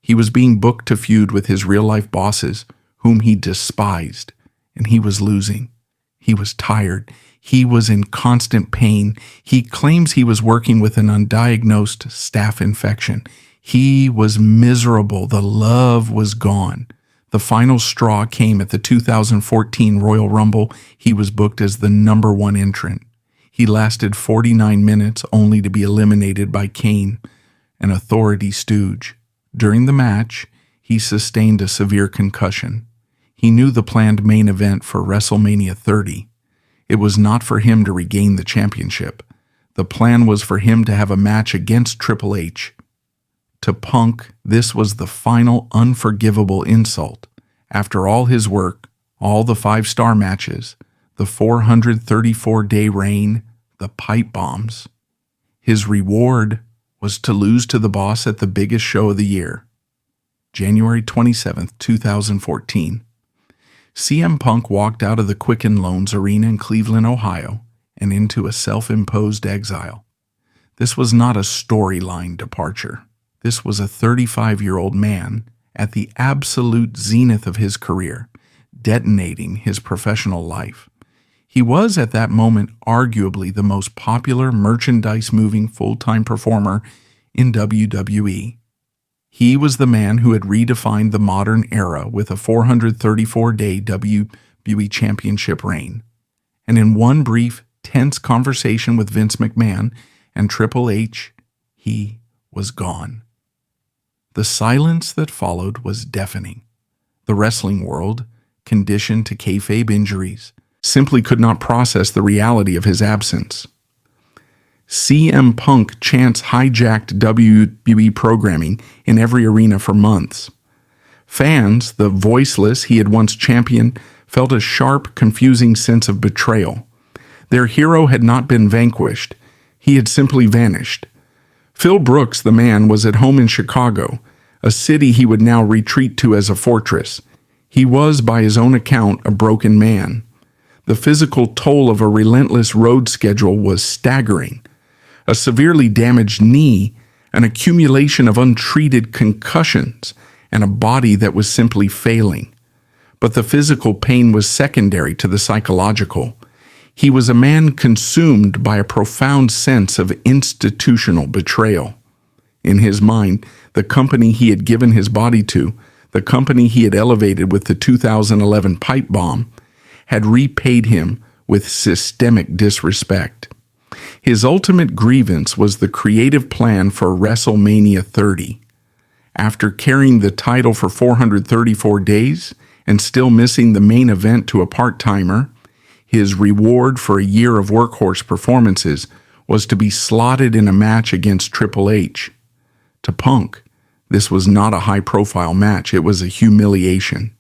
A: He was being booked to feud with his real-life bosses, whom he despised, and he was losing. He was tired. He was in constant pain. He claims he was working with an undiagnosed staph infection. He was miserable. The love was gone. The final straw came at the 2014 Royal Rumble. He was booked as the #1 entrant. He lasted 49 minutes only to be eliminated by Kane, an Authority stooge. During the match, he sustained a severe concussion. He knew the planned main event for WrestleMania 30. It was not for him to regain the championship. The plan was for him to have a match against Triple H. To Punk, this was the final unforgivable insult. After all his work, all the 5-star matches, the 434-day reign, the pipe bombs, his reward was to lose to the boss at the biggest show of the year. January 27, 2014. CM Punk walked out of the Quicken Loans Arena in Cleveland, Ohio, and into a self-imposed exile. This was not a storyline departure. This was a 35-year-old man at the absolute zenith of his career, detonating his professional life. He was at that moment arguably the most popular merchandise-moving full-time performer in WWE. He was the man who had redefined the modern era with a 434-day WWE Championship reign. And in one brief, tense conversation with Vince McMahon and Triple H, he was gone. The silence that followed was deafening. The wrestling world, conditioned to kayfabe injuries, simply could not process the reality of his absence. CM Punk chants hijacked WWE programming in every arena for months. Fans, the Voiceless he had once championed, felt a sharp, confusing sense of betrayal. Their hero had not been vanquished. He had simply vanished. Phil Brooks, the man, was at home in Chicago, a city he would now retreat to as a fortress. He was, by his own account, a broken man. The physical toll of a relentless road schedule was staggering. A severely damaged knee, an accumulation of untreated concussions, and a body that was simply failing. But the physical pain was secondary to the psychological. He was a man consumed by a profound sense of institutional betrayal. In his mind, the company he had given his body to, the company he had elevated with the 2011 pipe bomb, had repaid him with systemic disrespect. His ultimate grievance was the creative plan for WrestleMania 30. After carrying the title for 434 days and still missing the main event to a part-timer, his reward for a year of workhorse performances was to be slotted in a match against Triple H. To Punk, this was not a high-profile match, it was a humiliation.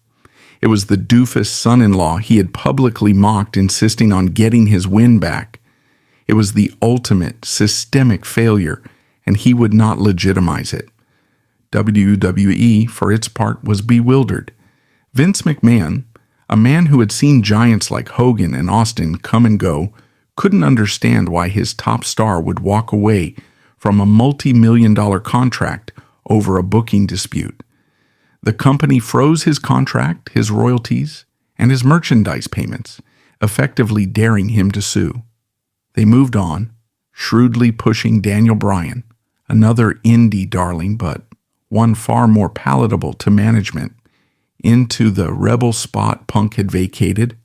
A: It was the doofus son-in-law he had publicly mocked, insisting on getting his win back. It was the ultimate systemic failure, and he would not legitimize it. WWE, for its part, was bewildered. Vince McMahon, a man who had seen giants like Hogan and Austin come and go, couldn't understand why his top star would walk away from a multi-million-dollar contract over a booking dispute. The company froze his contract, his royalties, and his merchandise payments, effectively daring him to sue. They moved on, shrewdly pushing Daniel Bryan, another indie darling but one far more palatable to management, into the rebel spot Punk had vacated,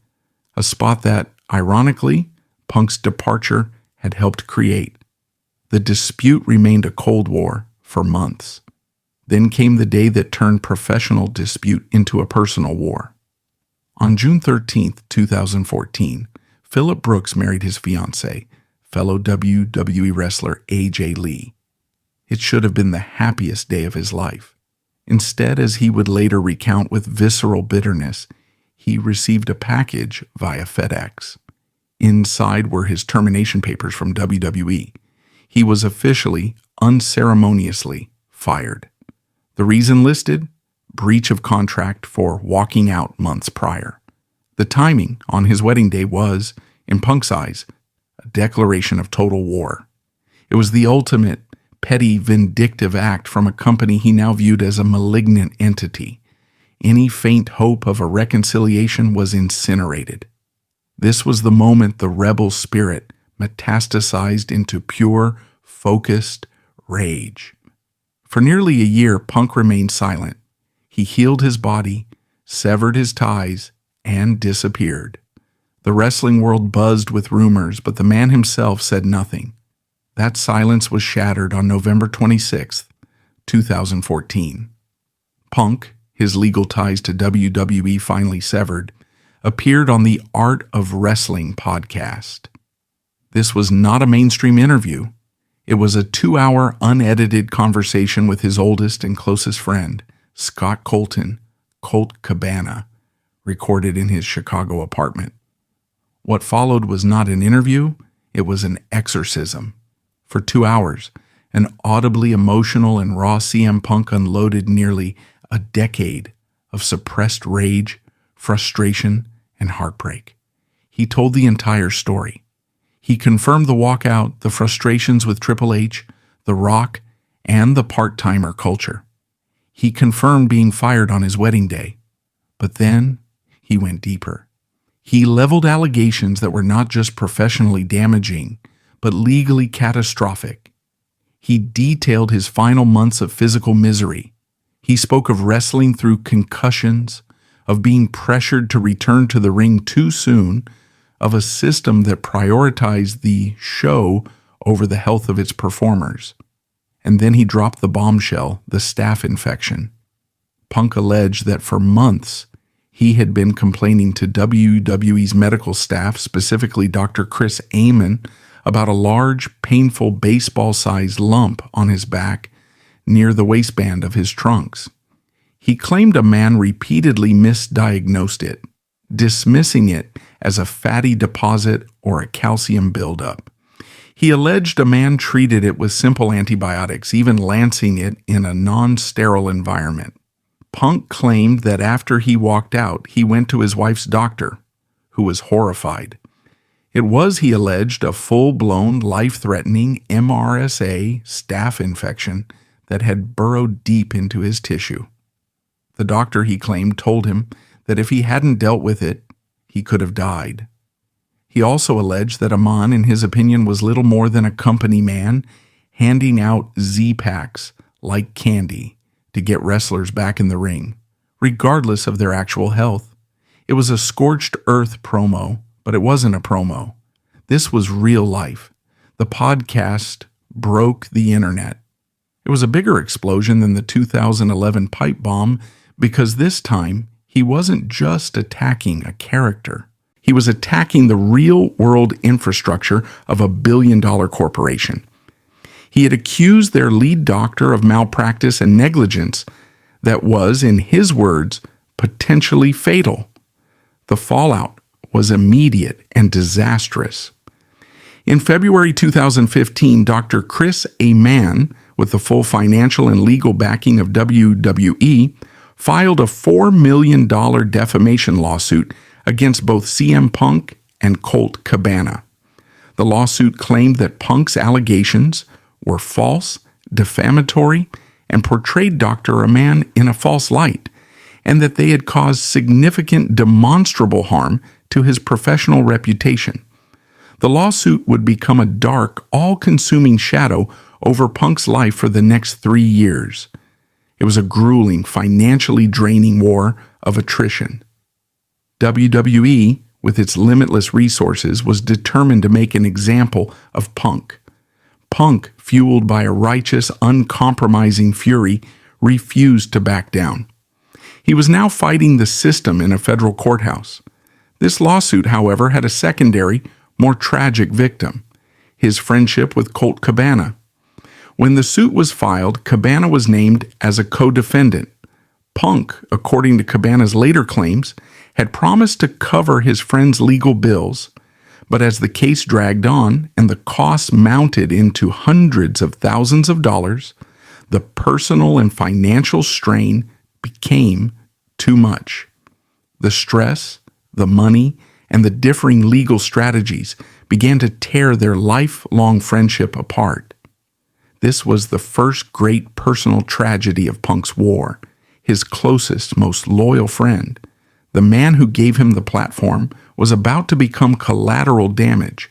A: a spot that, ironically, Punk's departure had helped create. The dispute remained a Cold War for months. Then came the day that turned professional dispute into a personal war. On June 13, 2014, Phillip Brooks married his fiancée, fellow WWE wrestler AJ Lee. It should have been the happiest day of his life. Instead, as he would later recount with visceral bitterness, he received a package via FedEx. Inside were his termination papers from WWE. He was officially, unceremoniously fired. The reason listed? Breach of contract for walking out months prior. The timing on his wedding day was, in Punk's eyes, a declaration of total war. It was the ultimate petty, vindictive act from a company he now viewed as a malignant entity. Any faint hope of a reconciliation was incinerated. This was the moment the rebel spirit metastasized into pure, focused rage. For nearly a year, Punk remained silent. He healed his body, severed his ties, and disappeared. The wrestling world buzzed with rumors, but the man himself said nothing. That silence was shattered on November 26, 2014. Punk, his legal ties to WWE finally severed, appeared on the Art of Wrestling podcast. This was not a mainstream interview. It was a 2-hour unedited conversation with his oldest and closest friend, Scott Colton, Colt Cabana, recorded in his Chicago apartment. What followed was not an interview, it was an exorcism. For 2 hours, an audibly emotional and raw CM Punk unloaded nearly a decade of suppressed rage, frustration, and heartbreak. He told the entire story. He confirmed the walkout, the frustrations with Triple H, The Rock, and the part-timer culture. He confirmed being fired on his wedding day. But then he went deeper. He leveled allegations that were not just professionally damaging, but legally catastrophic. He detailed his final months of physical misery. He spoke of wrestling through concussions, of being pressured to return to the ring too soon, of a system that prioritized the show over the health of its performers. And then he dropped the bombshell, the staph infection. Punk alleged that for months, he had been complaining to WWE's medical staff, specifically Dr. Chris Amon, about a large, painful baseball-sized lump on his back near the waistband of his trunks. He claimed a man repeatedly misdiagnosed it, dismissing it as a fatty deposit or a calcium buildup. He alleged a man treated it with simple antibiotics, even lancing it in a non-sterile environment. Punk claimed that after he walked out, he went to his wife's doctor, who was horrified. It was, he alleged, a full-blown, life-threatening MRSA staph infection that had burrowed deep into his tissue. The doctor, he claimed, told him that if he hadn't dealt with it, he could have died. He also alleged that Amon, in his opinion, was little more than a company man handing out Z-Packs like candy to get wrestlers back in the ring, regardless of their actual health. It was a scorched earth promo, but it wasn't a promo. This was real life. The podcast broke the internet. It was a bigger explosion than the 2011 pipe bomb because this time he wasn't just attacking a character. He was attacking the real-world infrastructure of a billion-dollar corporation. He had accused their lead doctor of malpractice and negligence that was, in his words, potentially fatal. The fallout was immediate and disastrous. In February 2015, Dr. Chris Amon, with the full financial and legal backing of WWE, filed a $4 million defamation lawsuit against both CM Punk and Colt Cabana. The lawsuit claimed that Punk's allegations were false, defamatory, and portrayed Dr. Amon in a false light, and that they had caused significant demonstrable harm to his professional reputation. The lawsuit would become a dark, all-consuming shadow over Punk's life for the next 3 years. It was a grueling, financially draining war of attrition. WWE, with its limitless resources, was determined to make an example of Punk. Punk, fueled by a righteous, uncompromising fury, refused to back down. He was now fighting the system in a federal courthouse. This lawsuit, however, had a secondary, more tragic victim: his friendship with Colt Cabana. When the suit was filed, Cabana was named as a co-defendant. Punk, according to Cabana's later claims, had promised to cover his friend's legal bills, but as the case dragged on and the costs mounted into hundreds of thousands of dollars, the personal and financial strain became too much. The stress, the money, and the differing legal strategies began to tear their lifelong friendship apart. This was the first great personal tragedy of Punk's war. His closest, most loyal friend, the man who gave him the platform, was about to become collateral damage.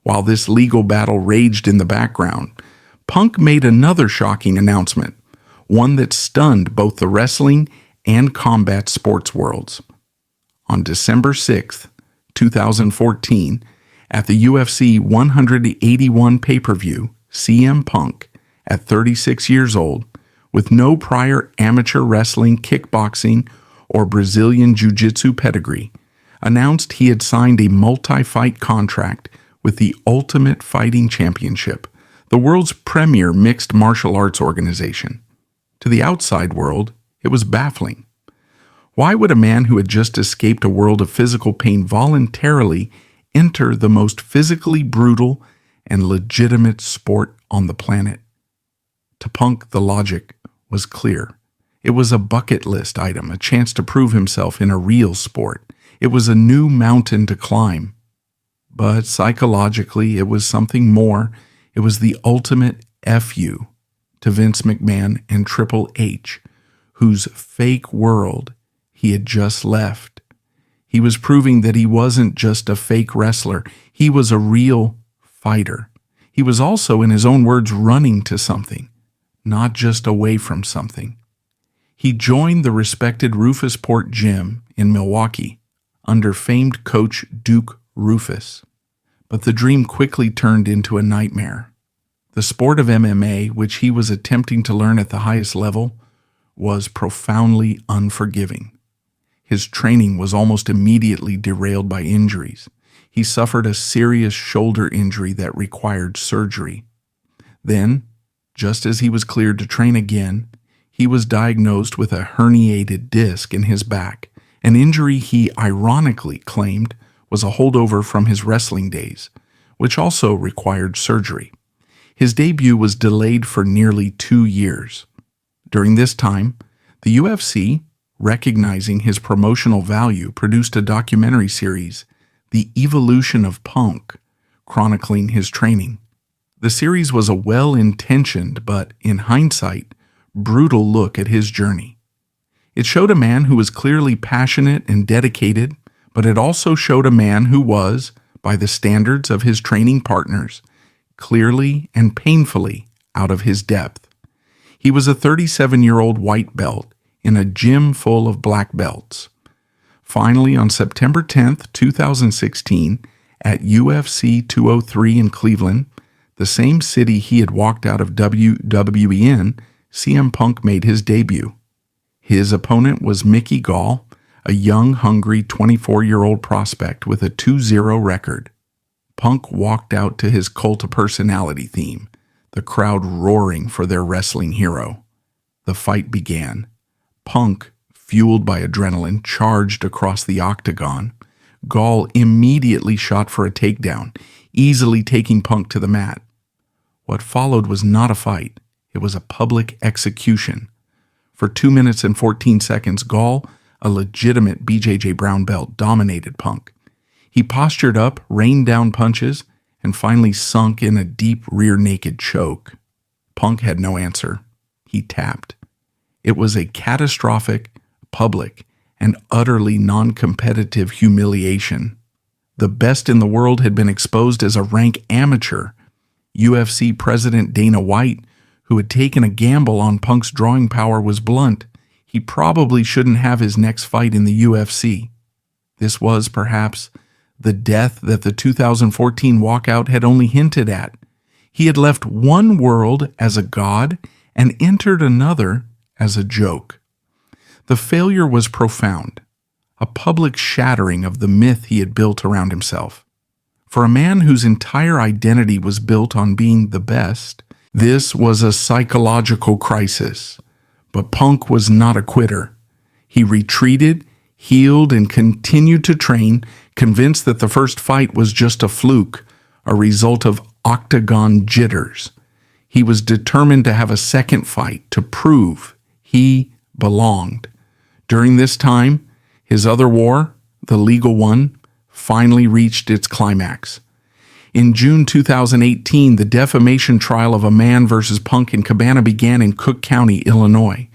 A: While this legal battle raged in the background, Punk made another shocking announcement, one that stunned both the wrestling and combat sports worlds. On December 6, 2014, at the UFC 181 pay-per-view, CM Punk, at 36 years old, with no prior amateur wrestling, kickboxing, or Brazilian Jiu-Jitsu pedigree, announced he had signed a multi-fight contract with the Ultimate Fighting Championship, the world's premier mixed martial arts organization. To the outside world, it was baffling. Why would a man who had just escaped a world of physical pain voluntarily enter the most physically brutal and legitimate sport on the planet? To Punk, the logic was clear. It was a bucket list item, a chance to prove himself in a real sport. It was a new mountain to climb. But psychologically, it was something more. It was the ultimate FU to Vince McMahon and Triple H, whose fake world he had just left. He was proving that he wasn't just a fake wrestler. He was a real fighter. He was also, in his own words, running to something, not just away from something. He joined the respected Rufusport Gym in Milwaukee under famed coach Duke Rufus. But the dream quickly turned into a nightmare. The sport of MMA, which he was attempting to learn at the highest level, was profoundly unforgiving. His training was almost immediately derailed by injuries. He suffered a serious shoulder injury that required surgery. Then, just as he was cleared to train again, he was diagnosed with a herniated disc in his back, an injury he ironically claimed was a holdover from his wrestling days, which also required surgery. His debut was delayed for nearly 2 years. During this time, the UFC, recognizing his promotional value, produced a documentary series, The Evolution of Punk, chronicling his training. The series was a well-intentioned but, in hindsight, brutal look at his journey. It showed a man who was clearly passionate and dedicated, but it also showed a man who was, by the standards of his training partners, clearly and painfully out of his depth. He was a 37-year-old white belt in a gym full of black belts. Finally, on September 10, 2016, at UFC 203 in Cleveland, the same city he had walked out of WWE in, CM Punk made his debut. His opponent was Mickey Gall, a young, hungry 24-year-old prospect with a 2-0 record. Punk walked out to his cult of personality theme, the crowd roaring for their wrestling hero. The fight began. Punk, fueled by adrenaline, charged across the octagon. Gall immediately shot for a takedown, easily taking Punk to the mat. What followed was not a fight. It was a public execution. For 2 minutes and 14 seconds, Gall, a legitimate BJJ brown belt, dominated Punk. He postured up, rained down punches, and finally sunk in a deep rear naked choke. Punk had no answer. He tapped. It was a catastrophic, public, and utterly non-competitive humiliation. The best in the world had been exposed as a rank amateur. UFC President Dana White, who had taken a gamble on Punk's drawing power, was blunt. He probably shouldn't have his next fight in the UFC. This was, perhaps, the death that the 2014 walkout had only hinted at. He had left one world as a god and entered another as a joke. The failure was profound, a public shattering of the myth he had built around himself. For a man whose entire identity was built on being the best, this was a psychological crisis. But Punk was not a quitter. He retreated, healed and continued to train, convinced that the first fight was just a fluke, a result of octagon jitters. He was determined to have a second fight to prove he belonged. During this time, his other war, the legal one, finally reached its climax. In June 2018, the defamation trial of a man versus Punk and Cabana began in Cook County, Illinois.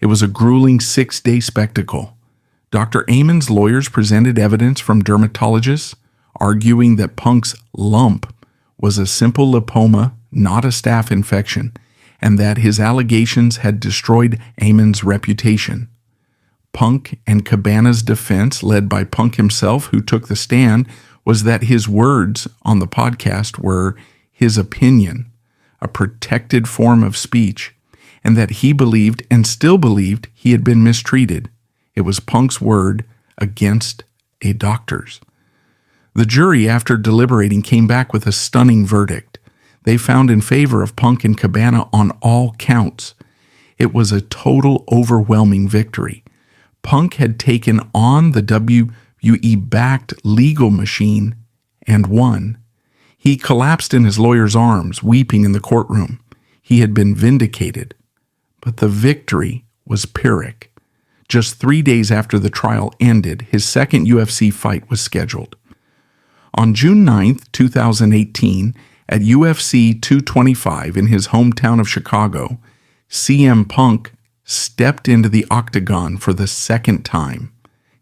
A: It was a grueling 6-day spectacle. Dr. Amon's lawyers presented evidence from dermatologists arguing that Punk's lump was a simple lipoma, not a staph infection, and that his allegations had destroyed Amon's reputation. Punk and Cabana's defense, led by Punk himself, who took the stand, was that his words on the podcast were his opinion, a protected form of speech, and that he believed and still believed he had been mistreated. It was Punk's word against a doctor's. The jury, after deliberating, came back with a stunning verdict. They found in favor of Punk and Cabana on all counts. It was a total, overwhelming victory. Punk had taken on the WWE-backed legal machine and won. He collapsed in his lawyer's arms, weeping in the courtroom. He had been vindicated. But the victory was Pyrrhic. Just 3 days after the trial ended, his second UFC fight was scheduled. On June 9, 2018, at UFC 225 in his hometown of Chicago, CM Punk stepped into the octagon for the second time.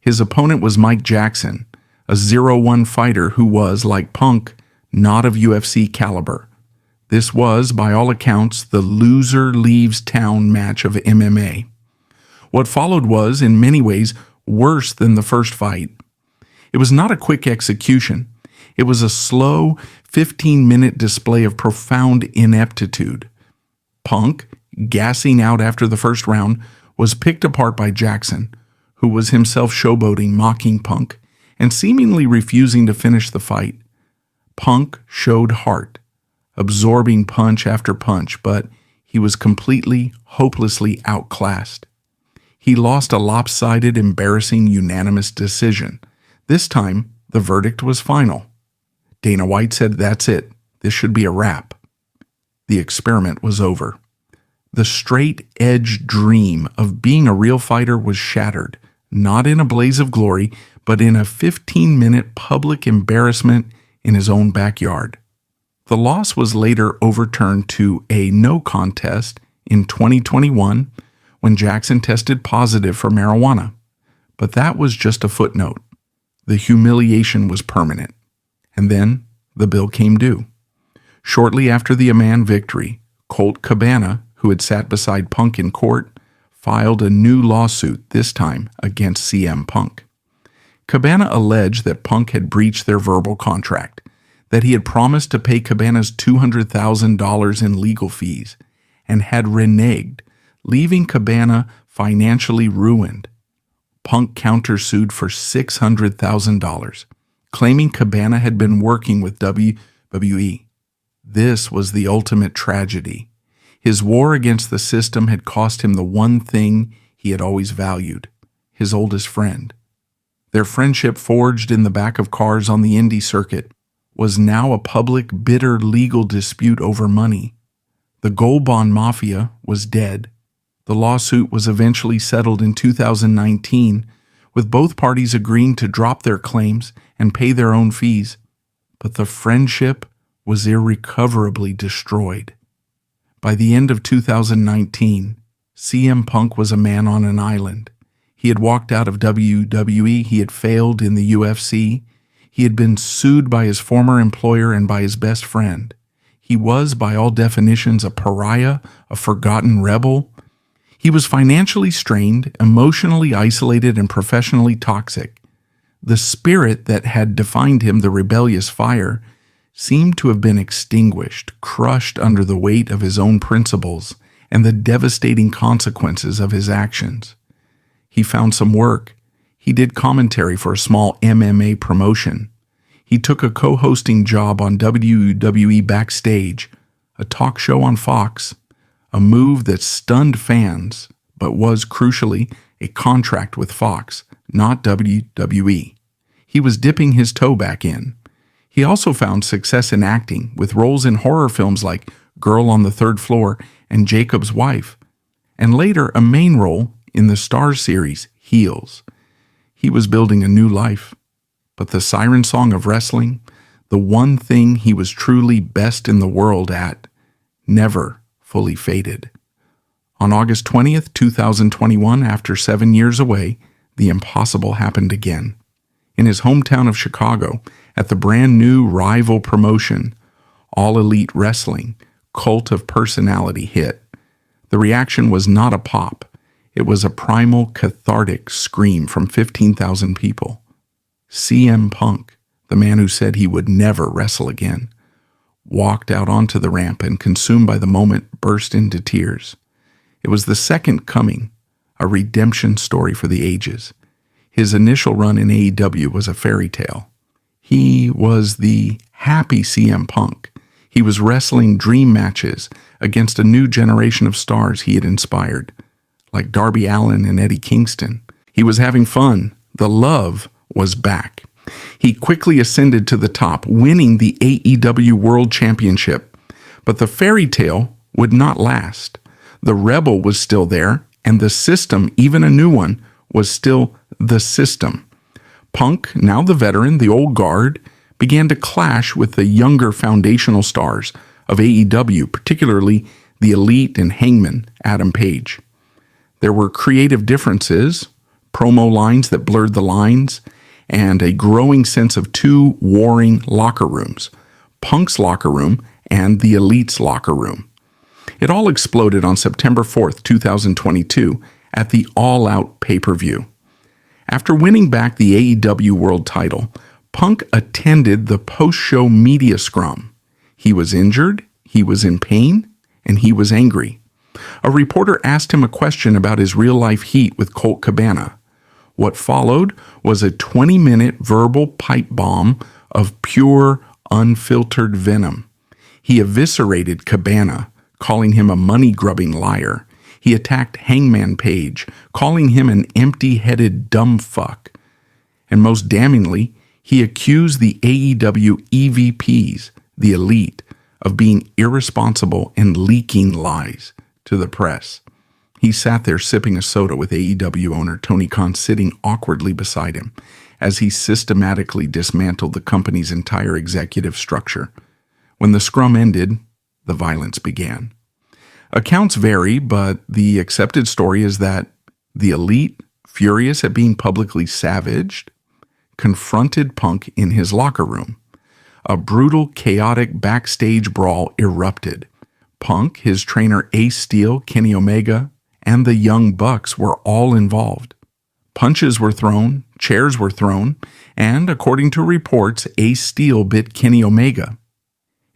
A: His opponent was Mike Jackson, a 0-1 fighter who was, like Punk, not of UFC caliber. This was, by all accounts, the loser leaves town match of MMA. What followed was, in many ways, worse than the first fight. It was not a quick execution. It was a slow, 15-minute display of profound ineptitude. Punk, gassing out after the first round, was picked apart by Jackson, who was himself showboating, mocking Punk, and seemingly refusing to finish the fight. Punk showed heart, absorbing punch after punch, but he was completely, hopelessly outclassed. He lost a lopsided, embarrassing, unanimous decision. This time, the verdict was final. Dana White said, "That's it. This should be a wrap." The experiment was over. The straight-edge dream of being a real fighter was shattered, not in a blaze of glory, but in a 15-minute public embarrassment in his own backyard. The loss was later overturned to a no contest in 2021 when Jackson tested positive for marijuana. But that was just a footnote. The humiliation was permanent. And then the bill came due. Shortly after the Aman victory, Colt Cabana, who had sat beside Punk in court, filed a new lawsuit, this time against CM Punk. Cabana alleged that Punk had breached their verbal contract, that he had promised to pay Cabana's $200,000 in legal fees, and had reneged, leaving Cabana financially ruined. Punk countersued for $600,000, claiming Cabana had been working with WWE. This was the ultimate tragedy. His war against the system had cost him the one thing he had always valued, his oldest friend. Their friendship, forged in the back of cars on the indie circuit, was now a public, bitter legal dispute over money. The Gold Bond Mafia was dead. The lawsuit was eventually settled in 2019, with both parties agreeing to drop their claims and pay their own fees. But the friendship was irrecoverably destroyed. By the end of 2019, CM Punk was a man on an island. He had walked out of WWE, he had failed in the UFC, he had been sued by his former employer and by his best friend. He was, by all definitions, a pariah, a forgotten rebel. He was financially strained, emotionally isolated, and professionally toxic. The spirit that had defined him, the rebellious fire, seemed to have been extinguished, crushed under the weight of his own principles and the devastating consequences of his actions. He found some work. He did commentary for a small MMA promotion. He took a co-hosting job on WWE Backstage, a talk show on Fox, a move that stunned fans, but was, crucially, a contract with Fox, not WWE. He was dipping his toe back in. He also found success in acting, with roles in horror films like Girl on the Third Floor and Jacob's Wife, and later a main role in the Starz series Heels. He was building a new life, but the siren song of wrestling, the one thing he was truly best in the world at, never fully faded. On August 20th, 2021, after 7 years away, the impossible happened again. In his hometown of Chicago, at the brand new rival promotion, All Elite Wrestling, Cult of Personality hit. The reaction was not a pop. It was a primal, cathartic scream from 15,000 people. CM Punk, the man who said he would never wrestle again, walked out onto the ramp and, consumed by the moment, burst into tears. It was the second coming, a redemption story for the ages. His initial run in AEW was a fairy tale. He was the happy CM Punk. He was wrestling dream matches against a new generation of stars he had inspired, like Darby Allin and Eddie Kingston. He was having fun. The love was back. He quickly ascended to the top, winning the AEW World Championship. But the fairy tale would not last. The Rebel was still there, and the system, even a new one, was still the system. Punk, now the veteran, the old guard, began to clash with the younger foundational stars of AEW, particularly the Elite and Hangman Adam Page. There were creative differences, promo lines that blurred the lines, and a growing sense of two warring locker rooms, Punk's locker room and the Elite's locker room. It all exploded on September 4th, 2022, at the All Out pay-per-view. After winning back the AEW World title, Punk attended the post-show media scrum. He was injured, he was in pain, and he was angry. A reporter asked him a question about his real-life heat with Colt Cabana. What followed was a 20-minute verbal pipe bomb of pure, unfiltered venom. He eviscerated Cabana, calling him a money-grubbing liar. He attacked Hangman Page, calling him an empty-headed dumb fuck. And most damningly, he accused the AEW EVPs, the Elite, of being irresponsible and leaking lies to the press. He sat there sipping a soda with AEW owner Tony Khan sitting awkwardly beside him as he systematically dismantled the company's entire executive structure. When the scrum ended, the violence began. Accounts vary, but the accepted story is that the Elite, furious at being publicly savaged, confronted Punk in his locker room. A brutal, chaotic backstage brawl erupted. Punk, his trainer Ace Steel, Kenny Omega, and the Young Bucks were all involved. Punches were thrown, chairs were thrown, and, according to reports, Ace Steel bit Kenny Omega.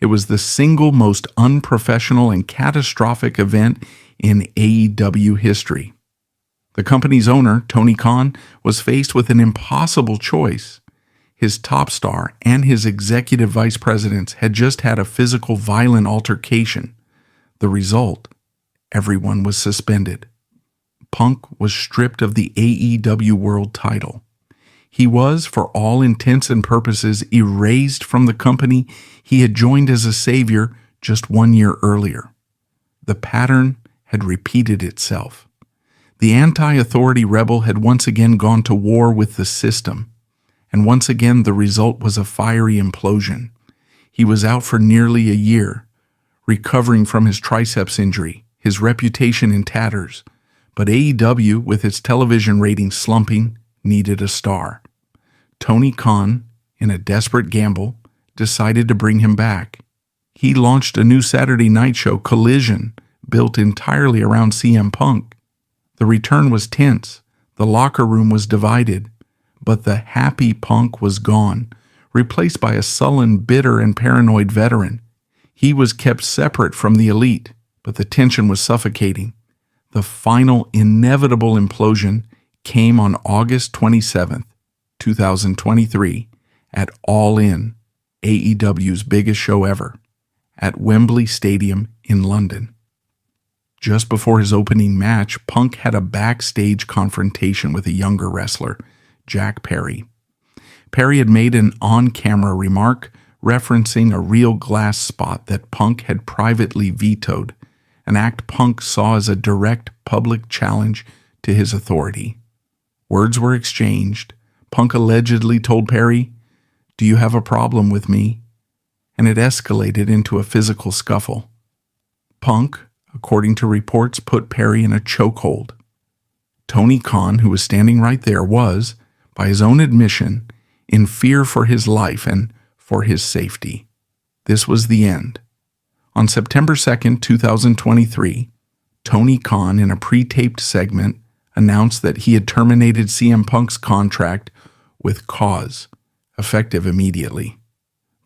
A: It was the single most unprofessional and catastrophic event in AEW history. The company's owner, Tony Khan, was faced with an impossible choice. His top star and his executive vice presidents had just had a physical, violent altercation. The result, everyone was suspended. Punk was stripped of the AEW World title. He was, for all intents and purposes, erased from the company he had joined as a savior just 1 year earlier. The pattern had repeated itself. The anti-authority rebel had once again gone to war with the system, and once again the result was a fiery implosion. He was out for nearly a year, recovering from his triceps injury, his reputation in tatters, but AEW, with its television ratings slumping, needed a star. Tony Khan, in a desperate gamble, decided to bring him back. He launched a new Saturday night show, Collision, built entirely around CM Punk. The return was tense, the locker room was divided, but the happy Punk was gone, replaced by a sullen, bitter, and paranoid veteran. He was kept separate from the Elite, but the tension was suffocating. The final inevitable implosion came on August 27th, 2023, at All In, AEW's biggest show ever, at Wembley Stadium in London. Just before his opening match, Punk had a backstage confrontation with a younger wrestler, Jack Perry. Perry had made an on-camera remark referencing a real glass spot that Punk had privately vetoed, an act Punk saw as a direct public challenge to his authority. Words were exchanged. Punk allegedly told Perry, "Do you have a problem with me?" And it escalated into a physical scuffle. Punk, according to reports, put Perry in a chokehold. Tony Khan, who was standing right there, was, by his own admission, in fear for his life and for his safety. This was the end. On September 2nd, 2023, Tony Khan, in a pre-taped segment, announced that he had terminated CM Punk's contract with cause, effective immediately.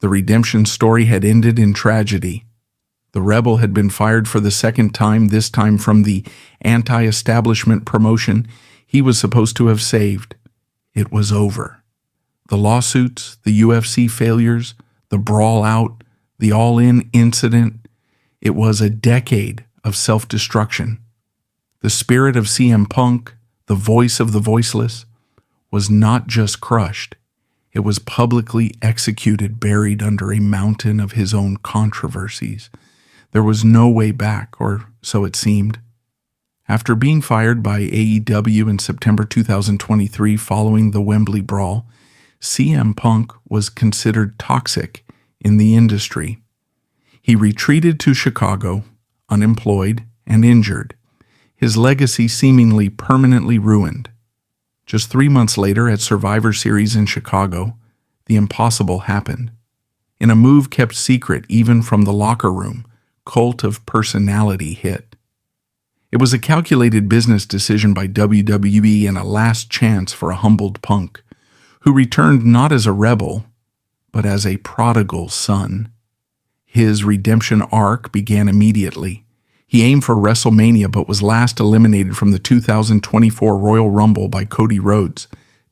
A: The redemption story had ended in tragedy. The Rebel had been fired for the second time, this time from the anti-establishment promotion he was supposed to have saved. It was over. The lawsuits, the UFC failures, the brawl out, the all-in incident, it was a decade of self-destruction. The spirit of CM Punk, the voice of the voiceless, was not just crushed. It was publicly executed, buried under a mountain of his own controversies. There was no way back, or so it seemed. After being fired by AEW in September 2023 following the Wembley brawl, CM Punk was considered toxic in the industry. He retreated to Chicago, unemployed and injured, his legacy seemingly permanently ruined. Just 3 months later, at Survivor Series in Chicago, the impossible happened. In a move kept secret even from the locker room, Cult of Personality hit. It was a calculated business decision by WWE and a last chance for a humbled Punk, who returned not as a rebel, but as a prodigal son. His redemption arc began immediately. He aimed for WrestleMania but was last eliminated from the 2024 Royal Rumble by Cody Rhodes,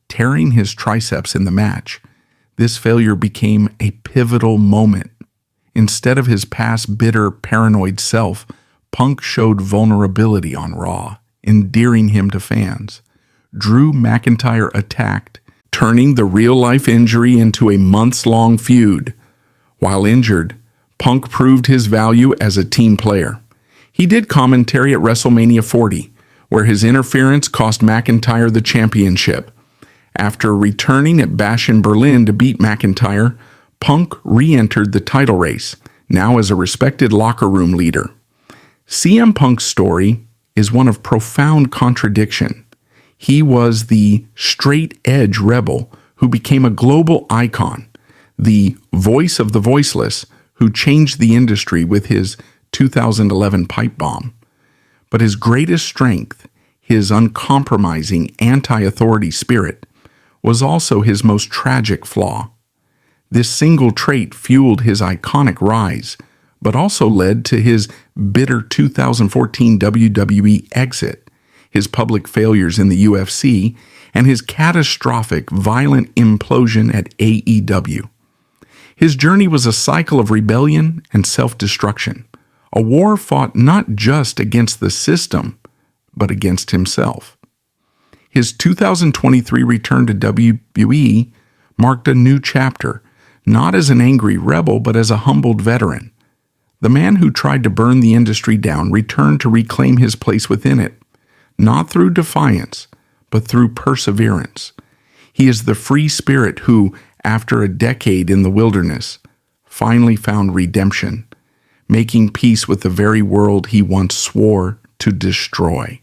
A: tearing his triceps in the match. This failure became a pivotal moment. Instead of his past bitter, paranoid self, Punk showed vulnerability on Raw, endearing him to fans. Drew McIntyre attacked, turning the real-life injury into a months-long feud. While injured, Punk proved his value as a team player. He did commentary at WrestleMania 40, where his interference cost McIntyre the championship. After returning at Bash in Berlin to beat McIntyre, Punk re-entered the title race, now as a respected locker room leader. CM Punk's story is one of profound contradiction. He was the straight-edge rebel who became a global icon, the voice of the voiceless who changed the industry with his 2011 pipe bomb. But his greatest strength, his uncompromising anti-authority spirit, was also his most tragic flaw. This single trait fueled his iconic rise, but also led to his bitter 2014 WWE exit, his public failures in the UFC, and his catastrophic, violent implosion at AEW. His journey was a cycle of rebellion and self-destruction, a war fought not just against the system, but against himself. His 2023 return to WWE marked a new chapter, not as an angry rebel, but as a humbled veteran. The man who tried to burn the industry down returned to reclaim his place within it, not through defiance, but through perseverance. He is the free spirit who, after a decade in the wilderness, finally found redemption, making peace with the very world he once swore to destroy.